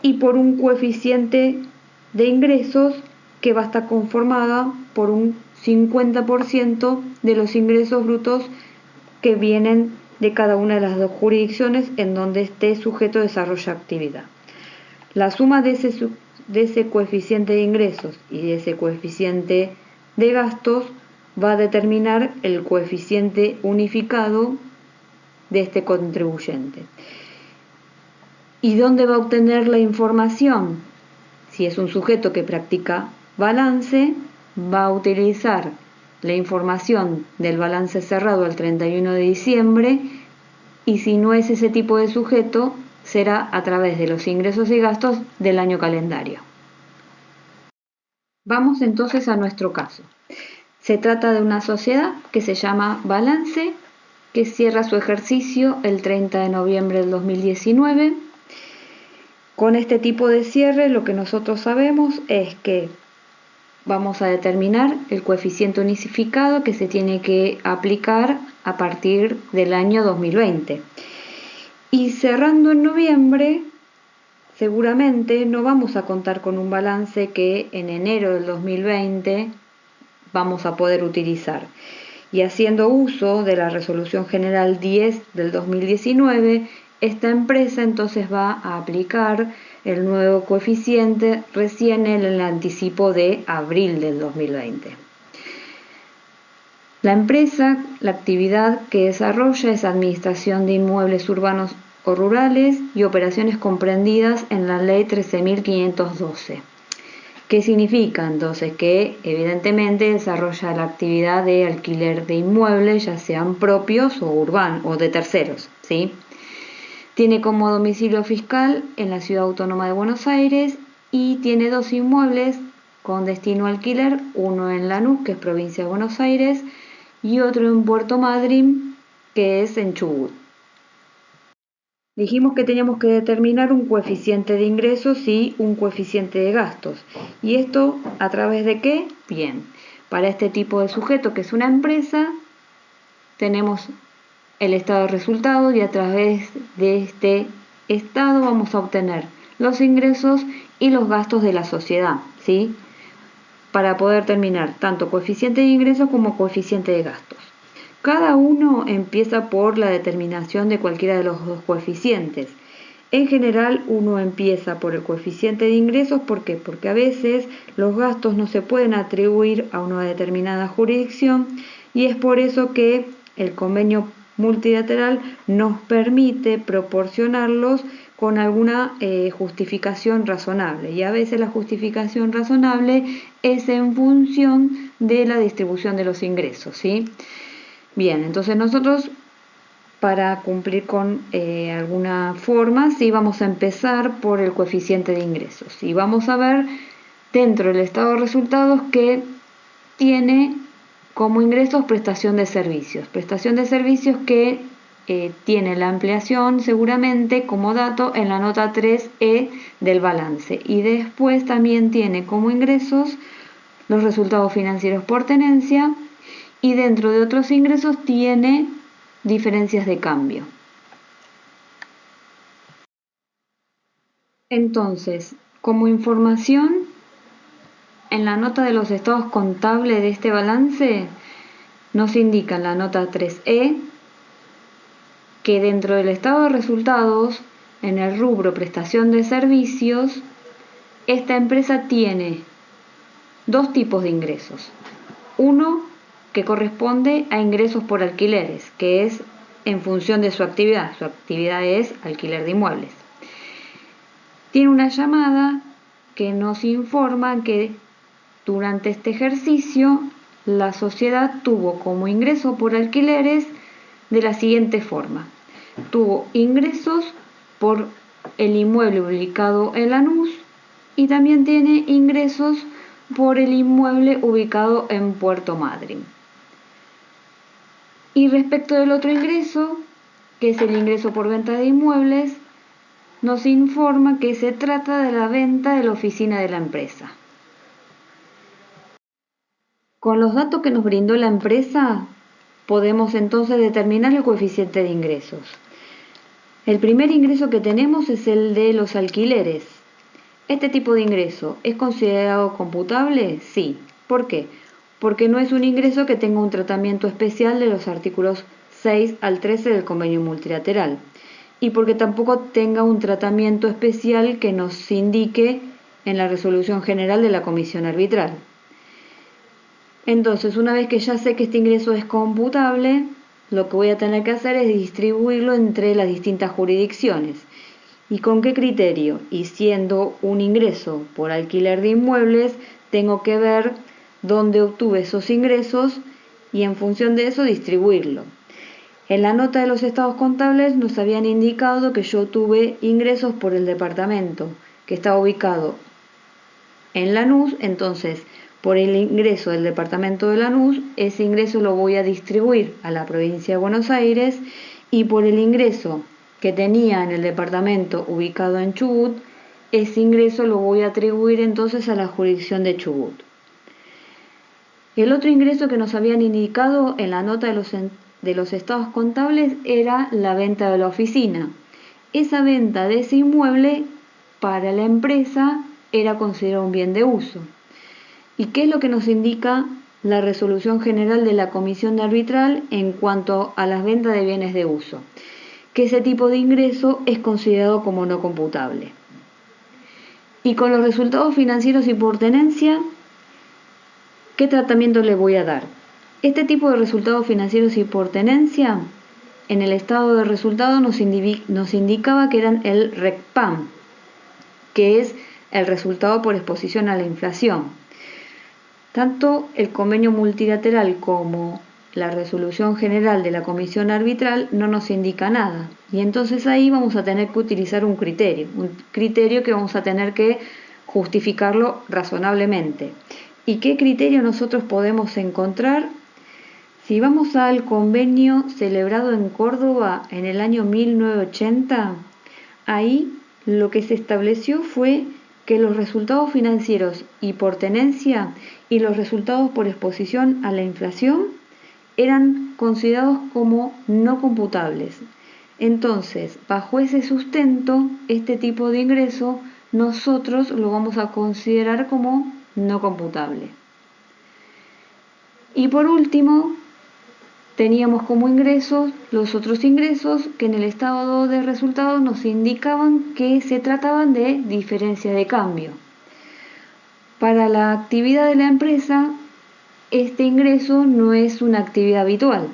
y por un coeficiente de ingresos que va a estar conformada por un 50% de los ingresos brutos que vienen de cada una de las dos jurisdicciones en donde este sujeto desarrolla actividad. La suma de ese coeficiente de ingresos y de ese coeficiente de gastos va a determinar el coeficiente unificado de este contribuyente. ¿Y dónde va a obtener la información? Si es un sujeto que practica balance, va a utilizar la información del balance cerrado al 31 de diciembre, y si no es ese tipo de sujeto, será a través de los ingresos y gastos del año calendario. Vamos entonces a nuestro caso. Se trata de una sociedad que se llama Balance, que cierra su ejercicio el 30 de noviembre del 2019. Con este tipo de cierre, lo que nosotros sabemos es que vamos a determinar el coeficiente unificado que se tiene que aplicar a partir del año 2020. Y cerrando en noviembre, seguramente no vamos a contar con un balance que en enero del 2020 vamos a poder utilizar. Y haciendo uso de la Resolución General 10 del 2019, esta empresa entonces va a aplicar el nuevo coeficiente recién en el anticipo de abril del 2020. La empresa, la actividad que desarrolla es administración de inmuebles urbanos o rurales y operaciones comprendidas en la Ley 13.512. ¿Qué significa entonces? Que evidentemente desarrolla la actividad de alquiler de inmuebles, ya sean propios o urbanos o de terceros, ¿sí? Tiene como domicilio fiscal en la Ciudad Autónoma de Buenos Aires y tiene 2 inmuebles con destino a alquiler, uno en Lanús, que es provincia de Buenos Aires, y otro en Puerto Madryn, que es en Chubut. Dijimos que teníamos que determinar un coeficiente de ingresos y un coeficiente de gastos. ¿Y esto a través de qué? Bien, para este tipo de sujeto que es una empresa, tenemos el estado de resultados y a través de este estado vamos a obtener los ingresos y los gastos de la sociedad, ¿sí? Para poder determinar tanto coeficiente de ingresos como coeficiente de gastos. Cada uno empieza por la determinación de cualquiera de los dos coeficientes. En general, uno empieza por el coeficiente de ingresos. ¿Por qué? Porque a veces los gastos no se pueden atribuir a una determinada jurisdicción y es por eso que el convenio multilateral nos permite proporcionarlos con alguna justificación razonable. Y a veces la justificación razonable es en función de la distribución de los ingresos, ¿sí? Bien, entonces nosotros para cumplir con alguna forma, sí vamos a empezar por el coeficiente de ingresos y vamos a ver dentro del estado de resultados que tiene como ingresos prestación de servicios que tiene la ampliación seguramente como dato en la nota 3E del balance y después también tiene como ingresos los resultados financieros por tenencia. Y dentro de otros ingresos tiene diferencias de cambio. Entonces, como información, en la nota de los estados contables de este balance nos indica en la nota 3E que dentro del estado de resultados, en el rubro prestación de servicios, esta empresa tiene 2 tipos de ingresos. Uno que corresponde a ingresos por alquileres, que es en función de su actividad. Su actividad es alquiler de inmuebles. Tiene una llamada que nos informa que durante este ejercicio la sociedad tuvo como ingreso por alquileres de la siguiente forma. Tuvo ingresos por el inmueble ubicado en Lanús y también tiene ingresos por el inmueble ubicado en Puerto Madryn. Y respecto del otro ingreso, que es el ingreso por venta de inmuebles, nos informa que se trata de la venta de la oficina de la empresa. Con los datos que nos brindó la empresa, podemos entonces determinar el coeficiente de ingresos. El primer ingreso que tenemos es el de los alquileres. ¿Este tipo de ingreso es considerado computable? Sí. ¿Por qué? porque no es un ingreso que tenga un tratamiento especial de los artículos 6 al 13 del convenio multilateral, y porque tampoco tenga un tratamiento especial que nos indique en la resolución general de la comisión arbitral. Entonces, una vez que ya sé que este ingreso es computable, lo que voy a tener que hacer es distribuirlo entre las distintas jurisdicciones. ¿Y con qué criterio? Y siendo un ingreso por alquiler de inmuebles, tengo que ver dónde obtuve esos ingresos y en función de eso distribuirlo. En la nota de los estados contables nos habían indicado que yo tuve ingresos por el departamento, que estaba ubicado en Lanús. Entonces, por el ingreso del departamento de Lanús, ese ingreso lo voy a distribuir a la provincia de Buenos Aires, y por el ingreso que tenía en el departamento ubicado en Chubut, ese ingreso lo voy a atribuir entonces a la jurisdicción de Chubut. El otro ingreso que nos habían indicado en la nota de los estados contables era la venta de la oficina. Esa venta de ese inmueble para la empresa era considerado un bien de uso. ¿Y qué es lo que nos indica la resolución general de la comisión de arbitral en cuanto a las ventas de bienes de uso? Que ese tipo de ingreso es considerado como no computable. Y con los resultados financieros y por tenencia, ¿qué tratamiento le voy a dar? Este tipo de resultados financieros y por tenencia, en el estado de resultados nos indicaba que eran el RECPAM, que es el resultado por exposición a la inflación. Tanto el convenio multilateral como la resolución general de la comisión arbitral no nos indica nada. Y entonces ahí vamos a tener que utilizar un criterio que vamos a tener que justificarlo razonablemente. ¿Y qué criterio nosotros podemos encontrar? Si vamos al convenio celebrado en Córdoba en el año 1980, ahí lo que se estableció fue que los resultados financieros y por tenencia y los resultados por exposición a la inflación eran considerados como no computables. Entonces, bajo ese sustento, este tipo de ingreso nosotros lo vamos a considerar como no computable. Y por último, teníamos como ingresos los otros ingresos que en el estado de resultados nos indicaban que se trataban de diferencia de cambio. Para la actividad de la empresa, este ingreso no es una actividad habitual,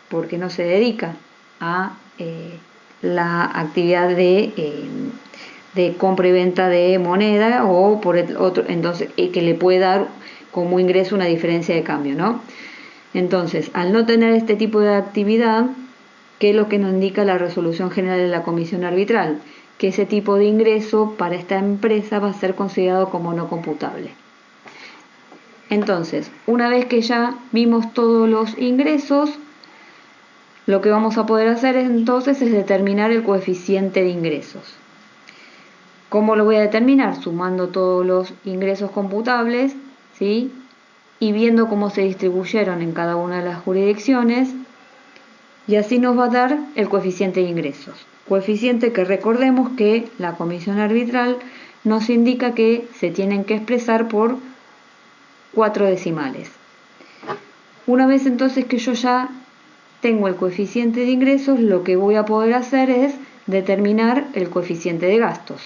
porque no se dedica a la actividad de compra y venta de moneda o por el otro, entonces que le puede dar como ingreso una diferencia de cambio, ¿no? Entonces, al no tener este tipo de actividad, ¿qué es lo que nos indica la resolución general de la comisión arbitral? Que ese tipo de ingreso para esta empresa va a ser considerado como no computable. Entonces, una vez que ya vimos todos los ingresos, lo que vamos a poder hacer entonces es determinar el coeficiente de ingresos. ¿Cómo lo voy a determinar? Sumando todos los ingresos computables, ¿sí? Y viendo cómo se distribuyeron en cada una de las jurisdicciones, y así nos va a dar el coeficiente de ingresos. Coeficiente que recordemos que la comisión arbitral nos indica que se tienen que expresar por 4 decimales. Una vez entonces que yo ya tengo el coeficiente de ingresos, lo que voy a poder hacer es determinar el coeficiente de gastos.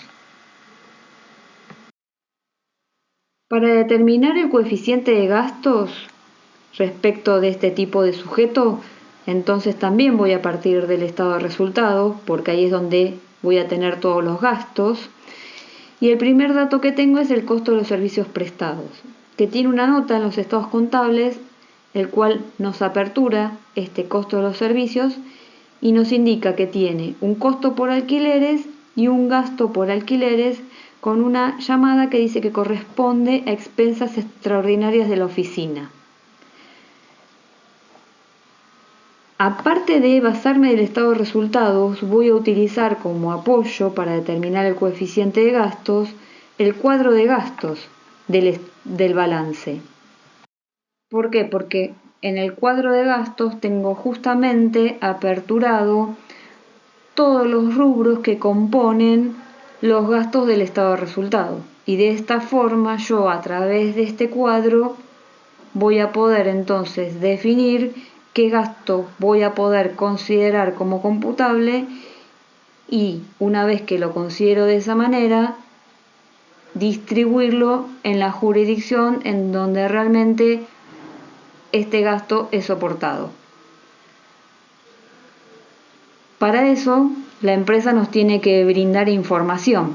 Para determinar el coeficiente de gastos respecto de este tipo de sujeto, entonces también voy a partir del estado de resultados, porque ahí es donde voy a tener todos los gastos. Y el primer dato que tengo es el costo de los servicios prestados, que tiene una nota en los estados contables, el cual nos apertura este costo de los servicios y nos indica que tiene un costo por alquileres y un gasto por alquileres con una llamada que dice que corresponde a expensas extraordinarias de la oficina. Aparte de basarme del estado de resultados, voy a utilizar como apoyo para determinar el coeficiente de gastos el cuadro de gastos del balance. ¿Por qué? Porque en el cuadro de gastos tengo justamente aperturado todos los rubros que componen los gastos del estado de resultado. Y de esta forma yo a través de este cuadro voy a poder entonces definir qué gasto voy a poder considerar como computable y una vez que lo considero de esa manera, distribuirlo en la jurisdicción en donde realmente este gasto es soportado. Para eso, la empresa nos tiene que brindar información.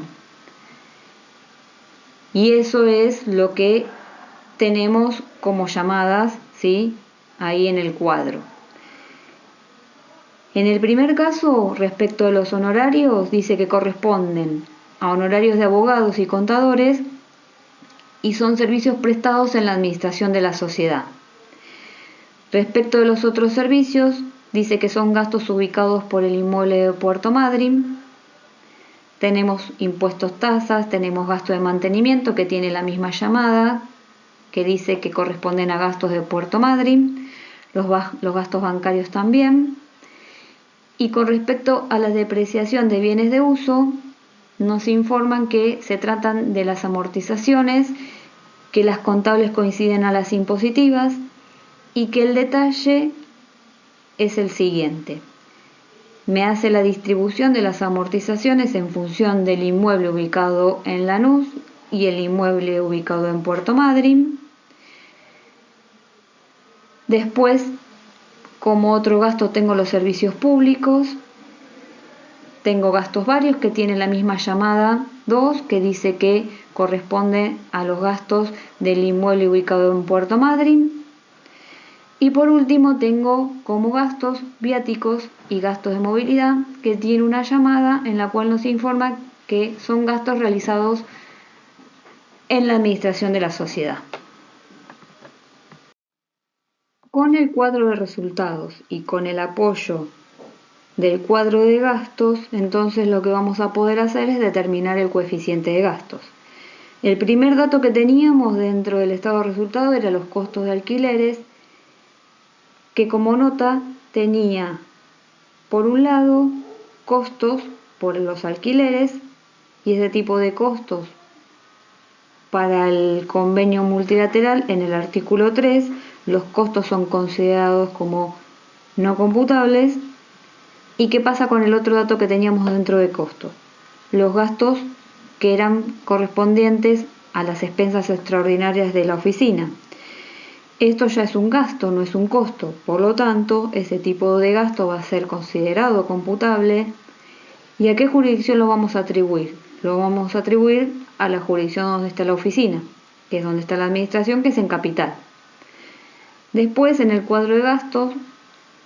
Y eso es lo que tenemos como llamadas, ¿sí? Ahí en el cuadro. En el primer caso, respecto a los honorarios, dice que corresponden a honorarios de abogados y contadores y son servicios prestados en la administración de la sociedad. Respecto de los otros servicios, dice que son gastos ubicados por el inmueble de Puerto Madryn. Tenemos impuestos, tasas, tenemos gasto de mantenimiento que tiene la misma llamada, que dice que corresponden a gastos de Puerto Madryn, los gastos bancarios también. Y con respecto a la depreciación de bienes de uso, nos informan que se tratan de las amortizaciones, que las contables coinciden a las impositivas y que el detalle es el siguiente. Me hace la distribución de las amortizaciones en función del inmueble ubicado en Lanús y el inmueble ubicado en Puerto Madryn. Después, como otro gasto, tengo los servicios públicos. Tengo gastos varios que tienen la misma llamada 2, que dice que corresponde a los gastos del inmueble ubicado en Puerto Madryn. Y por último tengo como gastos viáticos y gastos de movilidad, que tiene una llamada en la cual nos informa que son gastos realizados en la administración de la sociedad. Con el cuadro de resultados y con el apoyo del cuadro de gastos, entonces lo que vamos a poder hacer es determinar el coeficiente de gastos. El primer dato que teníamos dentro del estado de resultados era los costos de alquileres, que como nota tenía, por un lado, costos por los alquileres, y ese tipo de costos para el convenio multilateral en el artículo 3, los costos son considerados como no computables. ¿Y qué pasa con el otro dato que teníamos dentro de costos? Los gastos que eran correspondientes a las expensas extraordinarias de la oficina. Esto ya es un gasto, no es un costo. Por lo tanto, ese tipo de gasto va a ser considerado computable. ¿Y a qué jurisdicción lo vamos a atribuir? Lo vamos a atribuir a la jurisdicción donde está la oficina, que es donde está la administración, que es en capital. Después, en el cuadro de gastos,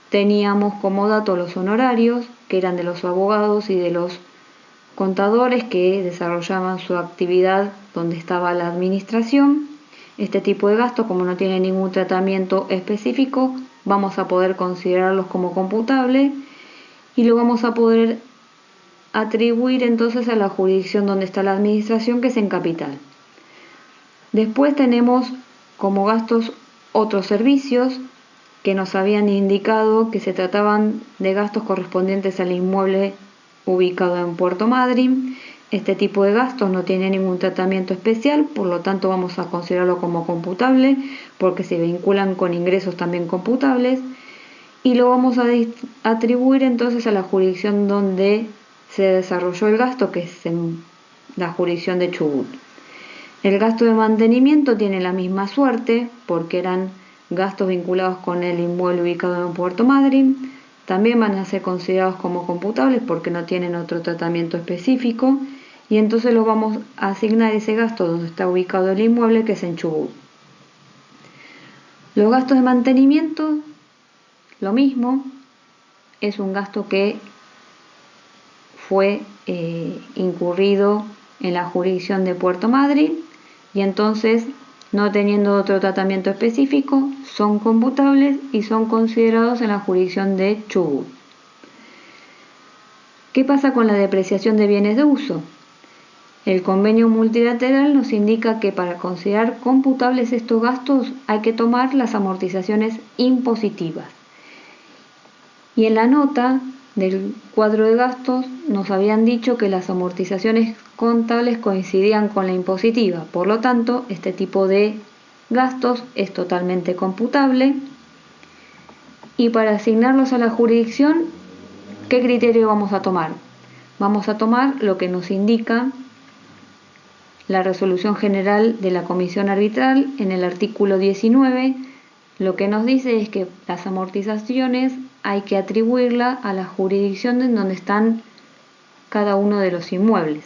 teníamos como dato los honorarios, que eran de los abogados y de los contadores que desarrollaban su actividad donde estaba la administración. Este tipo de gasto, como no tiene ningún tratamiento específico, vamos a poder considerarlos como computables y lo vamos a poder atribuir entonces a la jurisdicción donde está la administración, que es en capital. Después tenemos como gastos otros servicios que nos habían indicado que se trataban de gastos correspondientes al inmueble ubicado en Puerto Madryn. Este tipo de gastos no tiene ningún tratamiento especial, por lo tanto vamos a considerarlo como computable porque se vinculan con ingresos también computables y lo vamos a atribuir entonces a la jurisdicción donde se desarrolló el gasto, que es en la jurisdicción de Chubut. El gasto de mantenimiento tiene la misma suerte porque eran gastos vinculados con el inmueble ubicado en Puerto Madryn. También van a ser considerados como computables porque no tienen otro tratamiento específico y entonces lo vamos a asignar ese gasto donde está ubicado el inmueble, que es en Chubut. Los gastos de mantenimiento, lo mismo, es un gasto que fue incurrido en la jurisdicción de Puerto Madryn y entonces, no teniendo otro tratamiento específico, son computables y son considerados en la jurisdicción de Chubut. ¿Qué pasa con la depreciación de bienes de uso? El convenio multilateral nos indica que para considerar computables estos gastos hay que tomar las amortizaciones impositivas. Y en la nota del cuadro de gastos nos habían dicho que las amortizaciones contables coincidían con la impositiva. Por lo tanto, este tipo de gastos es totalmente computable. Y para asignarlos a la jurisdicción, ¿qué criterio vamos a tomar? Vamos a tomar lo que nos indica la resolución general de la comisión arbitral en el artículo 19. Lo que nos dice es que las amortizaciones hay que atribuirla a la jurisdicción en donde están cada uno de los inmuebles.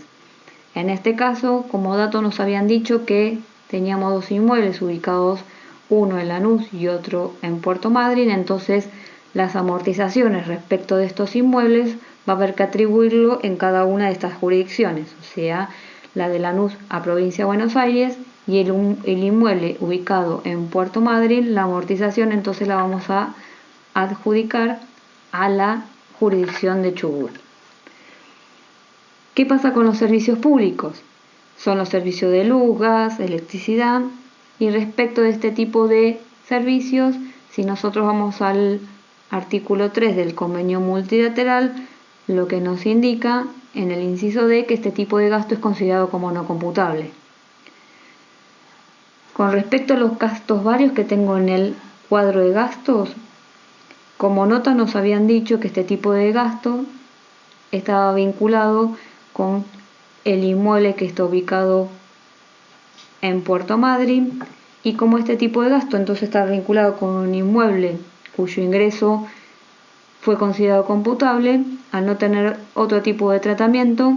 En este caso, como dato nos habían dicho que teníamos dos inmuebles ubicados, uno en Lanús y otro en Puerto Madryn, entonces las amortizaciones respecto de estos inmuebles va a haber que atribuirlo en cada una de estas jurisdicciones, o sea, la de Lanús a Provincia de Buenos Aires y el inmueble ubicado en Puerto Madryn, la amortización entonces la vamos a adjudicar a la jurisdicción de Chubut. ¿Qué pasa con los servicios públicos? Son los servicios de luz, gas, electricidad, y respecto de este tipo de servicios, si nosotros vamos al artículo 3 del convenio multilateral, lo que nos indica en el inciso D que este tipo de gasto es considerado como no computable. Con respecto a los gastos varios que tengo en el cuadro de gastos, como nota nos habían dicho que este tipo de gasto estaba vinculado con el inmueble que está ubicado en Puerto Madryn, y como este tipo de gasto entonces está vinculado con un inmueble cuyo ingreso fue considerado computable, al no tener otro tipo de tratamiento,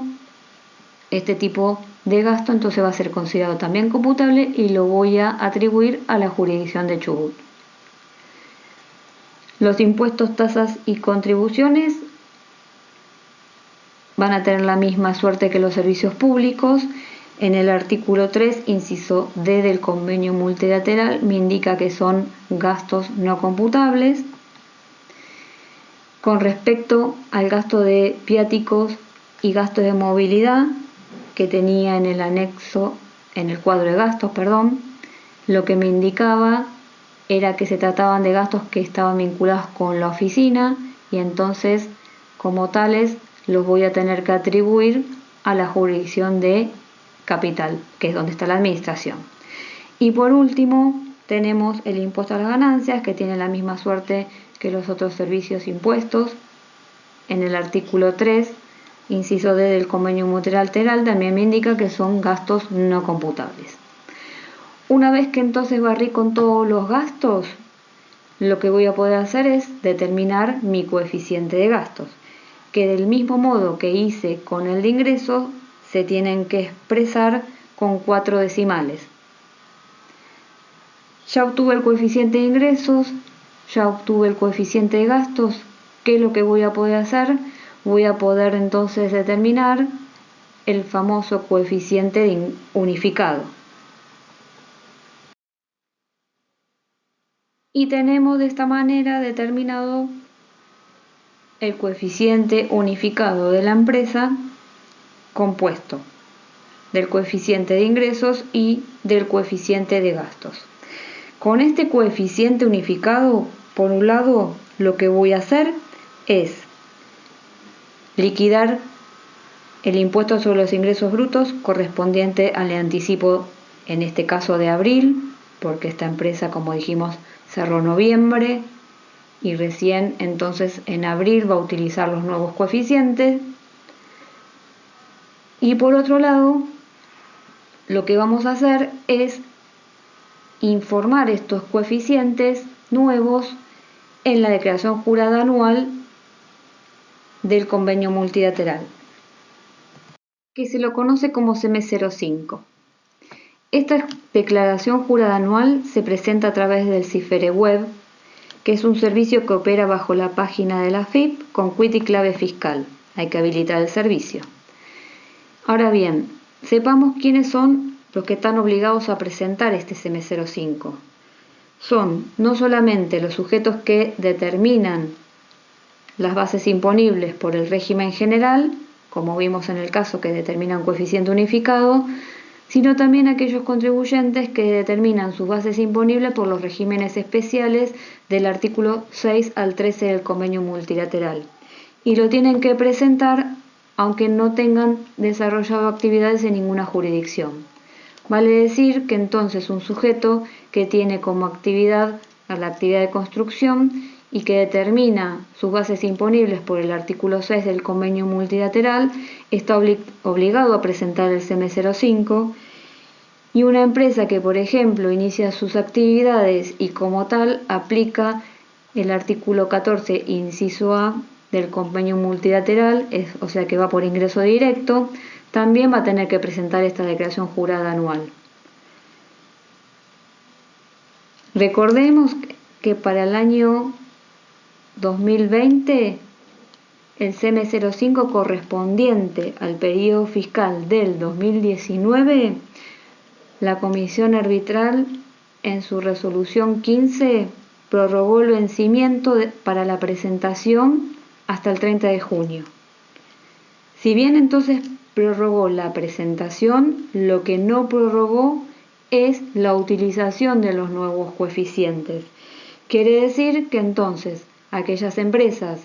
este tipo de gasto entonces va a ser considerado también computable y lo voy a atribuir a la jurisdicción de Chubut. Los impuestos, tasas y contribuciones van a tener la misma suerte que los servicios públicos. En el artículo 3, inciso D del convenio multilateral, me indica que son gastos no computables. Con respecto al gasto de viáticos y gastos de movilidad que tenía en el anexo, en el cuadro de gastos, lo que me indicaba era que se trataban de gastos que estaban vinculados con la oficina y entonces, como tales, los voy a tener que atribuir a la jurisdicción de capital, que es donde está la administración. Y por último, tenemos el impuesto a las ganancias, que tiene la misma suerte que los otros servicios impuestos. En el artículo 3, inciso D del convenio multilateral, también me indica que son gastos no computables. Una vez que entonces barrí con todos los gastos, lo que voy a poder hacer es determinar mi coeficiente de gastos, que del mismo modo que hice con el de ingresos, se tienen que expresar con 4 decimales. Ya obtuve el coeficiente de ingresos, ya obtuve el coeficiente de gastos. ¿Qué es lo que voy a poder hacer? Voy a poder entonces determinar el famoso coeficiente unificado. Y tenemos de esta manera determinado el coeficiente unificado de la empresa, compuesto del coeficiente de ingresos y del coeficiente de gastos. Con este coeficiente unificado, por un lado, lo que voy a hacer es liquidar el impuesto sobre los ingresos brutos correspondiente al anticipo, en este caso de abril, porque esta empresa, como dijimos, cerró noviembre y recién entonces en abril va a utilizar los nuevos coeficientes. Y por otro lado, lo que vamos a hacer es informar estos coeficientes nuevos en la declaración jurada anual del convenio multilateral, que se lo conoce como CM05. Esta declaración jurada anual se presenta a través del Cifere Web, que es un servicio que opera bajo la página de la AFIP con quit y clave fiscal. Hay que habilitar el servicio. Ahora bien, sepamos quiénes son los que están obligados a presentar este CM05. Son no solamente los sujetos que determinan las bases imponibles por el régimen general, como vimos en el caso que determinan coeficiente unificado, sino también aquellos contribuyentes que determinan sus bases imponibles por los regímenes especiales del artículo 6 al 13 del convenio multilateral. Y lo tienen que presentar aunque no tengan desarrollado actividades en ninguna jurisdicción. Vale decir que entonces un sujeto que tiene como actividad a la actividad de construcción y que determina sus bases imponibles por el artículo 6 del convenio multilateral está obligado a presentar el CM05, y una empresa que, por ejemplo, inicia sus actividades y como tal aplica el artículo 14, inciso A del convenio multilateral, o sea que va por ingreso directo, también va a tener que presentar esta declaración jurada anual. Recordemos que para el año 2020 el CM05 correspondiente al periodo fiscal del 2019, la Comisión Arbitral en su resolución 15 prorrogó el vencimiento para la presentación hasta el 30 de junio. Si bien entonces prorrogó la presentación, lo que no prorrogó es la utilización de los nuevos coeficientes. Quiere decir que entonces aquellas empresas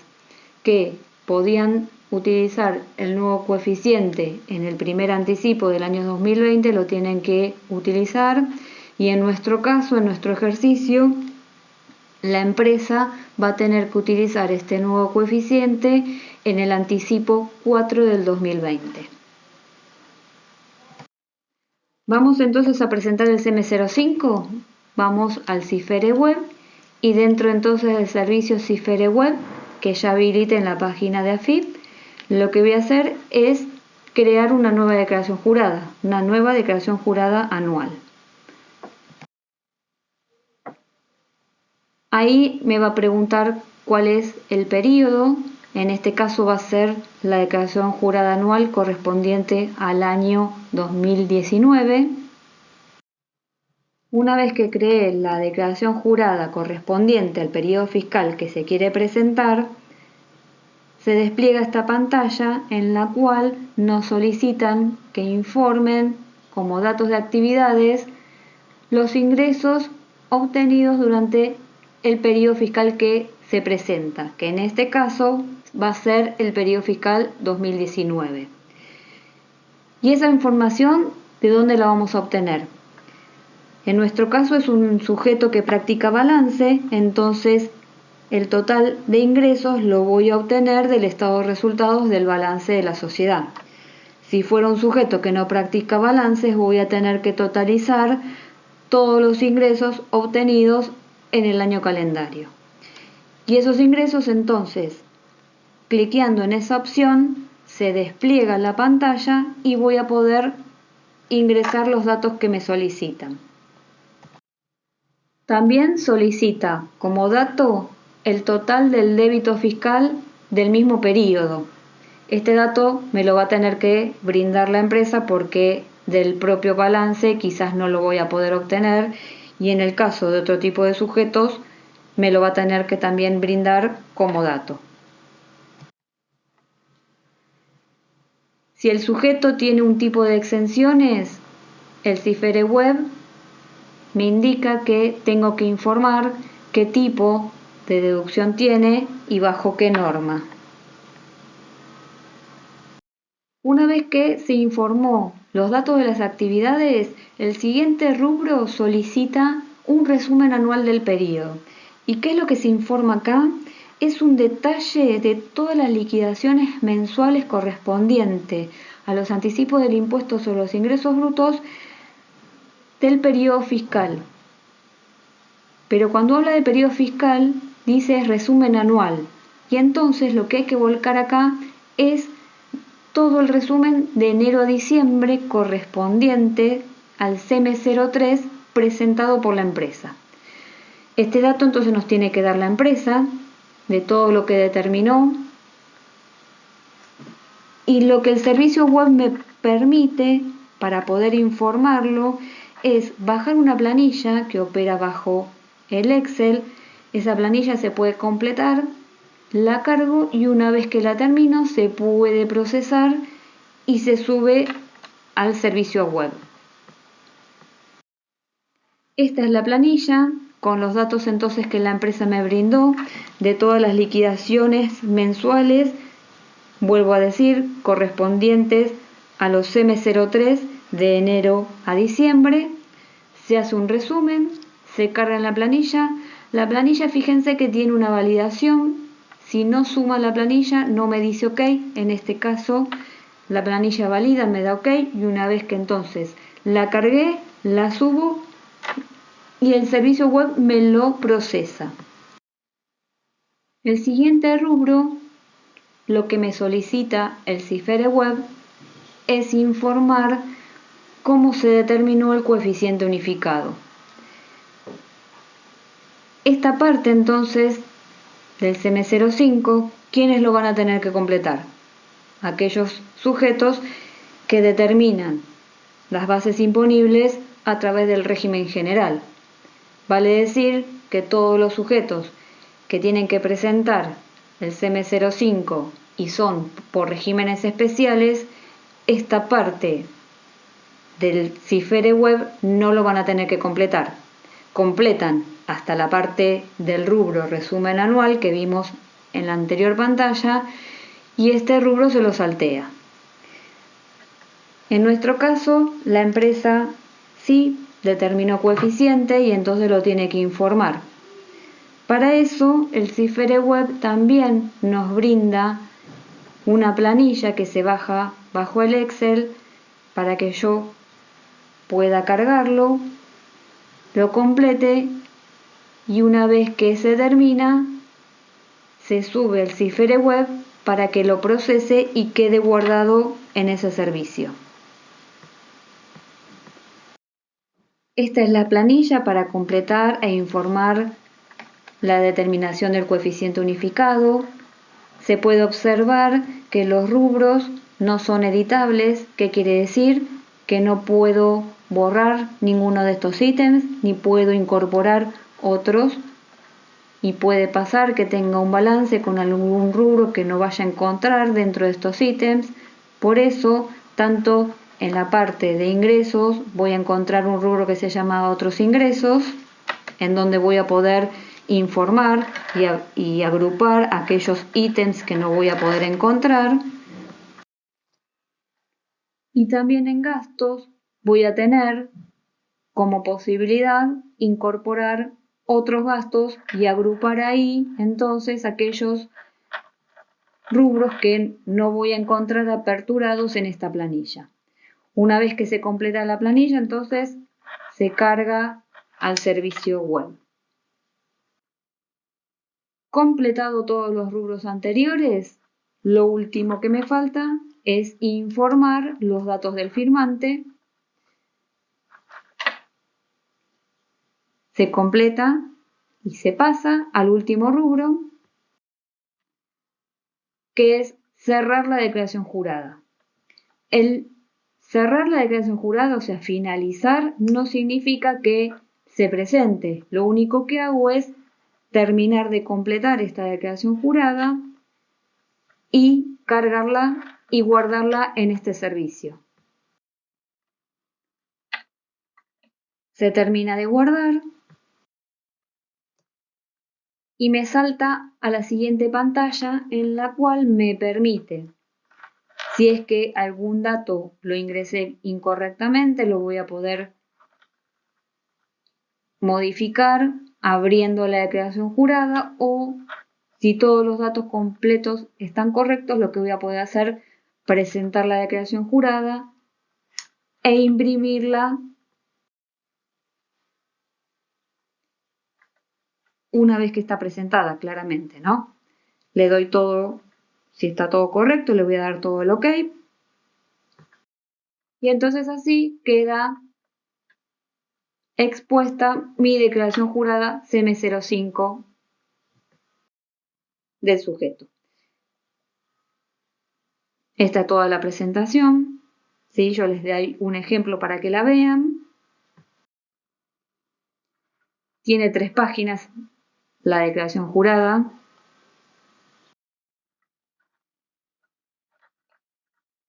que podían utilizar el nuevo coeficiente en el primer anticipo del año 2020 lo tienen que utilizar, y en nuestro caso, en nuestro ejercicio, la empresa va a tener que utilizar este nuevo coeficiente en el anticipo 4 del 2020. Vamos entonces a presentar el CM05, vamos al Cifere Web y dentro entonces del servicio Cifere Web, que ya habilita en la página de AFIP, lo que voy a hacer es crear una nueva declaración jurada anual. Ahí me va a preguntar cuál es el periodo. En este caso va a ser la declaración jurada anual correspondiente al año 2019. Una vez que creé la declaración jurada correspondiente al periodo fiscal que se quiere presentar, se despliega esta pantalla en la cual nos solicitan que informen como datos de actividades los ingresos obtenidos durante el periodo fiscal que se presenta, que en este caso va a ser el periodo fiscal 2019. ¿Y esa información de dónde la vamos a obtener? En nuestro caso es un sujeto que practica balance, entonces el total de ingresos lo voy a obtener del estado de resultados del balance de la sociedad. Si fuera un sujeto que no practica balances, voy a tener que totalizar todos los ingresos obtenidos en el año calendario. Y esos ingresos entonces, cliqueando en esa opción, se despliega la pantalla y voy a poder ingresar los datos que me solicitan. También solicita como dato el total del débito fiscal del mismo periodo. Este dato me lo va a tener que brindar la empresa porque del propio balance quizás no lo voy a poder obtener, y en el caso de otro tipo de sujetos me lo va a tener que también brindar como dato. Si el sujeto tiene un tipo de exenciones, el Cifere Web me indica que tengo que informar qué tipo de deducción tiene y bajo qué norma. Una vez que se informó los datos de las actividades, el siguiente rubro solicita un resumen anual del periodo. ¿Y qué es lo que se informa acá? Es un detalle de todas las liquidaciones mensuales correspondientes a los anticipos del impuesto sobre los ingresos brutos del periodo fiscal. Pero cuando habla de periodo fiscal, dice resumen anual. Y entonces lo que hay que volcar acá es todo el resumen de enero a diciembre correspondiente al CM03 presentado por la empresa. Este dato entonces nos tiene que dar la empresa de todo lo que determinó, y lo que el servicio web me permite para poder informarlo es bajar una planilla que opera bajo el Excel. Esa planilla se puede completar, la cargo y una vez que la termino se puede procesar y se sube al servicio web. Esta es la planilla con los datos entonces que la empresa me brindó de todas las liquidaciones mensuales, vuelvo a decir, correspondientes a los CM03 de enero a diciembre, se hace un resumen, se carga en la planilla. La planilla, fíjense que tiene una validación. Si no suma la planilla, no me dice OK. En este caso, la planilla valida, me da OK. Y una vez que entonces la cargué, la subo y el servicio web me lo procesa. El siguiente rubro, lo que me solicita el Cifere Web, es informar cómo se determinó el coeficiente unificado. Esta parte entonces del CM05, ¿quiénes lo van a tener que completar? Aquellos sujetos que determinan las bases imponibles a través del régimen general. Vale decir que todos los sujetos que tienen que presentar el CM05 y son por regímenes especiales, esta parte del Cifere Web no lo van a tener que completar. Completan hasta la parte del rubro resumen anual que vimos en la anterior pantalla y este rubro se lo saltea. En nuestro caso, la empresa sí determinó coeficiente y entonces lo tiene que informar. Para eso, el Cifere Web también nos brinda una planilla que se baja bajo el Excel para que yo pueda cargarlo, lo complete y una vez que se termina, se sube al Cifere Web para que lo procese y quede guardado en ese servicio. Esta es la planilla para completar e informar la determinación del coeficiente unificado. Se puede observar que los rubros no son editables. ¿Qué quiere decir? Que no puedo borrar ninguno de estos ítems ni puedo incorporar otros. Y puede pasar que tenga un balance con algún rubro que no vaya a encontrar dentro de estos ítems. Por eso, tanto en la parte de ingresos voy a encontrar un rubro que se llama otros ingresos, en donde voy a poder informar y agrupar aquellos ítems que no voy a poder encontrar. Y también en gastos voy a tener como posibilidad incorporar otros gastos y agrupar ahí entonces aquellos rubros que no voy a encontrar aperturados en esta planilla. Una vez que se completa la planilla, entonces se carga al servicio web. Completado todos los rubros anteriores, lo último que me falta es informar los datos del firmante. Se completa y se pasa al último rubro, que es cerrar la declaración jurada. El cerrar la declaración jurada, o sea, finalizar, no significa que se presente. Lo único que hago es terminar de completar esta declaración jurada y cargarla y guardarla en este servicio. Se termina de guardar y me salta a la siguiente pantalla en la cual me permite, si es que algún dato lo ingresé incorrectamente, lo voy a poder modificar abriendo la declaración jurada, o si todos los datos completos están correctos, lo que voy a poder hacer es presentar la declaración jurada e imprimirla una vez que está presentada claramente, ¿no? Le doy todo, si está todo correcto, le voy a dar todo el OK. Y entonces así queda expuesta mi declaración jurada CM05 del sujeto. Esta es toda la presentación. ¿Sí? Yo les doy un ejemplo para que la vean. Tiene 3 páginas la declaración jurada.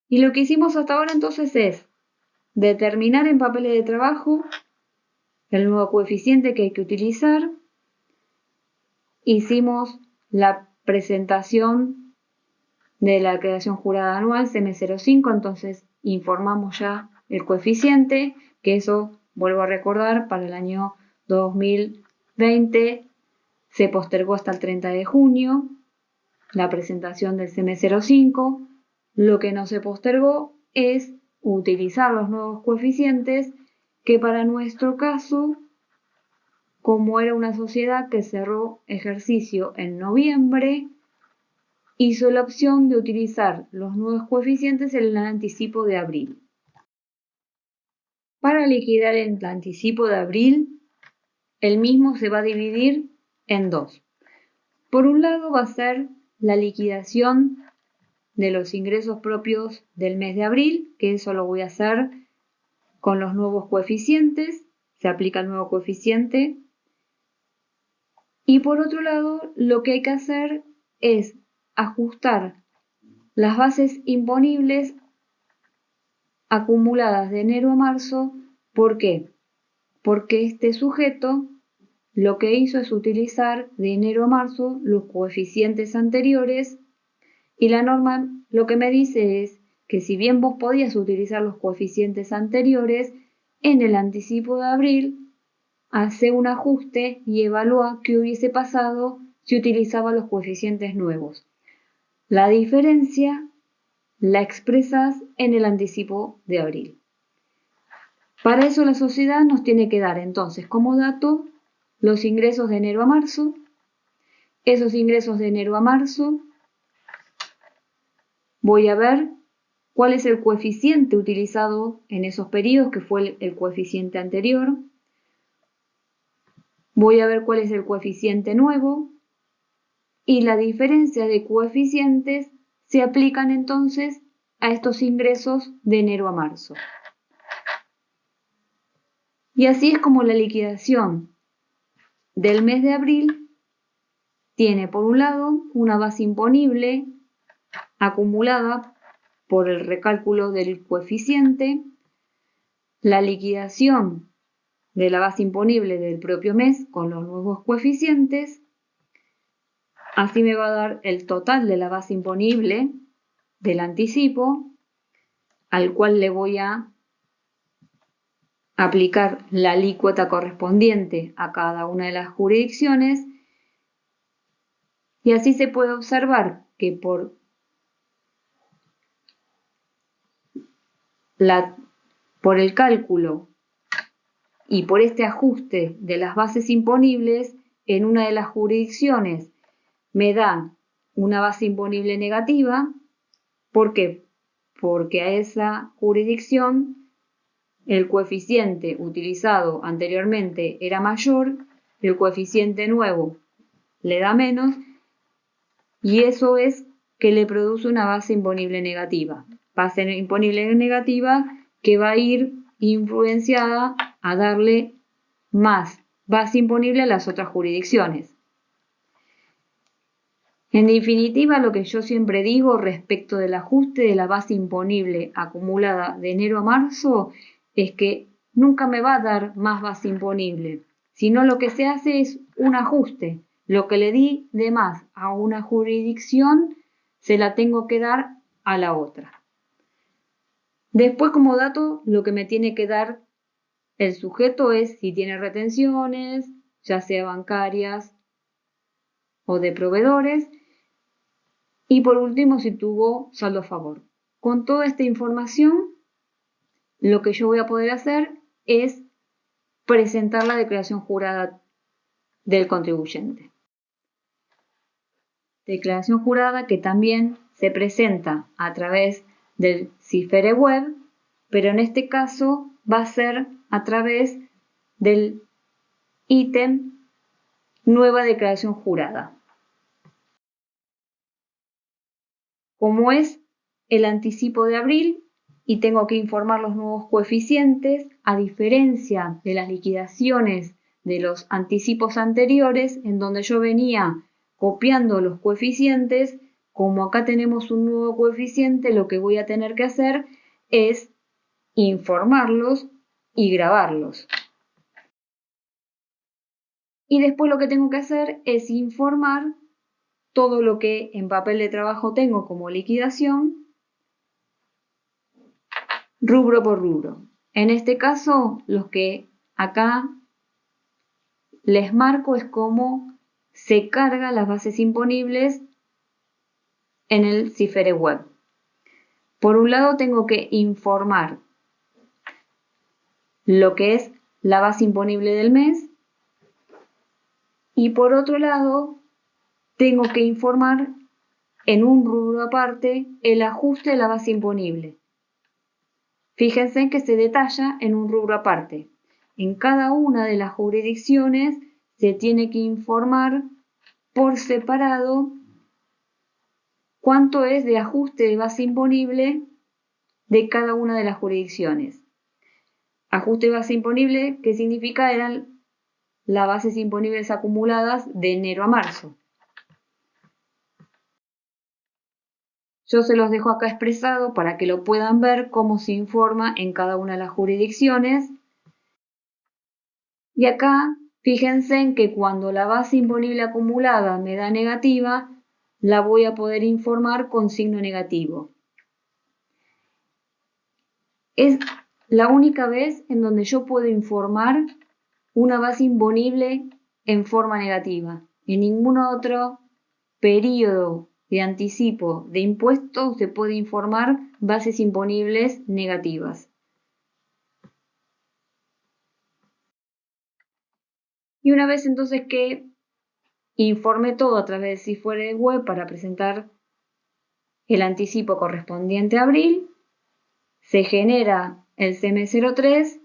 Y lo que hicimos hasta ahora entonces es determinar en papeles de trabajo el nuevo coeficiente que hay que utilizar. Hicimos la presentación de la declaración jurada anual CM05, entonces informamos ya el coeficiente, que eso, vuelvo a recordar, para el año 2020 se postergó hasta el 30 de junio la presentación del CM05. Lo que no se postergó es utilizar los nuevos coeficientes, que para nuestro caso, como era una sociedad que cerró ejercicio en noviembre, hizo la opción de utilizar los nuevos coeficientes en el anticipo de abril. Para liquidar el anticipo de abril, el mismo se va a dividir en dos. Por un lado va a ser la liquidación de los ingresos propios del mes de abril, que eso lo voy a hacer con los nuevos coeficientes, se aplica el nuevo coeficiente. Y por otro lado, lo que hay que hacer es ajustar las bases imponibles acumuladas de enero a marzo. ¿Por qué? Porque este sujeto lo que hizo es utilizar de enero a marzo los coeficientes anteriores, y la norma lo que me dice es que si bien vos podías utilizar los coeficientes anteriores, en el anticipo de abril hace un ajuste y evalúa qué hubiese pasado si utilizaba los coeficientes nuevos. La diferencia la expresas en el anticipo de abril. Para eso la sociedad nos tiene que dar entonces como dato los ingresos de enero a marzo. Esos ingresos de enero a marzo voy a ver cuál es el coeficiente utilizado en esos periodos, que fue el coeficiente anterior. Voy a ver cuál es el coeficiente nuevo, y la diferencia de coeficientes se aplican entonces a estos ingresos de enero a marzo. Y así es como la liquidación del mes de abril tiene, por un lado, una base imponible acumulada por el recálculo del coeficiente, la liquidación de la base imponible del propio mes con los nuevos coeficientes. Así me va a dar el total de la base imponible del anticipo, al cual le voy a aplicar la alícuota correspondiente a cada una de las jurisdicciones. Y así se puede observar que por el cálculo y por este ajuste de las bases imponibles, en una de las jurisdicciones me da una base imponible negativa. ¿Por qué? Porque a esa jurisdicción el coeficiente utilizado anteriormente era mayor, el coeficiente nuevo le da menos, y eso es que le produce una base imponible negativa. Base imponible negativa que va a ir influenciada a darle más base imponible a las otras jurisdicciones. En definitiva, lo que yo siempre digo respecto del ajuste de la base imponible acumulada de enero a marzo es que nunca me va a dar más base imponible, sino lo que se hace es un ajuste. Lo que le di de más a una jurisdicción se la tengo que dar a la otra. Después, como dato, lo que me tiene que dar el sujeto es si tiene retenciones, ya sea bancarias o de proveedores, y por último si tuvo saldo a favor. Con toda esta información, lo que yo voy a poder hacer es presentar la declaración jurada del contribuyente. Declaración jurada que también se presenta a través del CIFERE web, pero en este caso va a ser a través del ítem nueva declaración jurada. Como es el anticipo de abril y tengo que informar los nuevos coeficientes, a diferencia de las liquidaciones de los anticipos anteriores, en donde yo venía copiando los coeficientes, como acá tenemos un nuevo coeficiente, lo que voy a tener que hacer es informarlos y grabarlos. Y después lo que tengo que hacer es informar todo lo que en papel de trabajo tengo como liquidación rubro por rubro. En este caso, los que acá les marco es cómo se cargan las bases imponibles en el Cifere Web. Por un lado tengo que informar lo que es la base imponible del mes y por otro lado tengo que informar en un rubro aparte el ajuste de la base imponible. Fíjense que se detalla en un rubro aparte. En cada una de las jurisdicciones se tiene que informar por separado cuánto es de ajuste de base imponible de cada una de las jurisdicciones. Ajuste de base imponible, ¿qué significa? Eran las bases imponibles acumuladas de enero a marzo. Yo se los dejo acá expresado para que lo puedan ver cómo se informa en cada una de las jurisdicciones. Y acá, fíjense en que cuando la base imponible acumulada me da negativa, la voy a poder informar con signo negativo. Es la única vez en donde yo puedo informar una base imponible en forma negativa. En ningún otro periodo de anticipo de impuestos se puede informar bases imponibles negativas. Y una vez entonces que informé todo a través de Cifere Web para presentar el anticipo correspondiente a abril, se genera el CM03.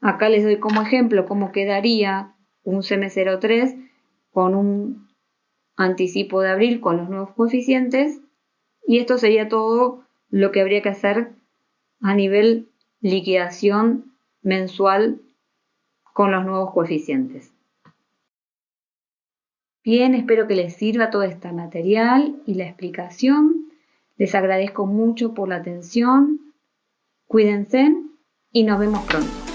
Acá les doy como ejemplo cómo quedaría un CM03 con un anticipo de abril con los nuevos coeficientes. Y esto sería todo lo que habría que hacer a nivel liquidación mensual con los nuevos coeficientes. Bien, espero que les sirva todo este material y la explicación. Les agradezco mucho por la atención. Cuídense y nos vemos pronto.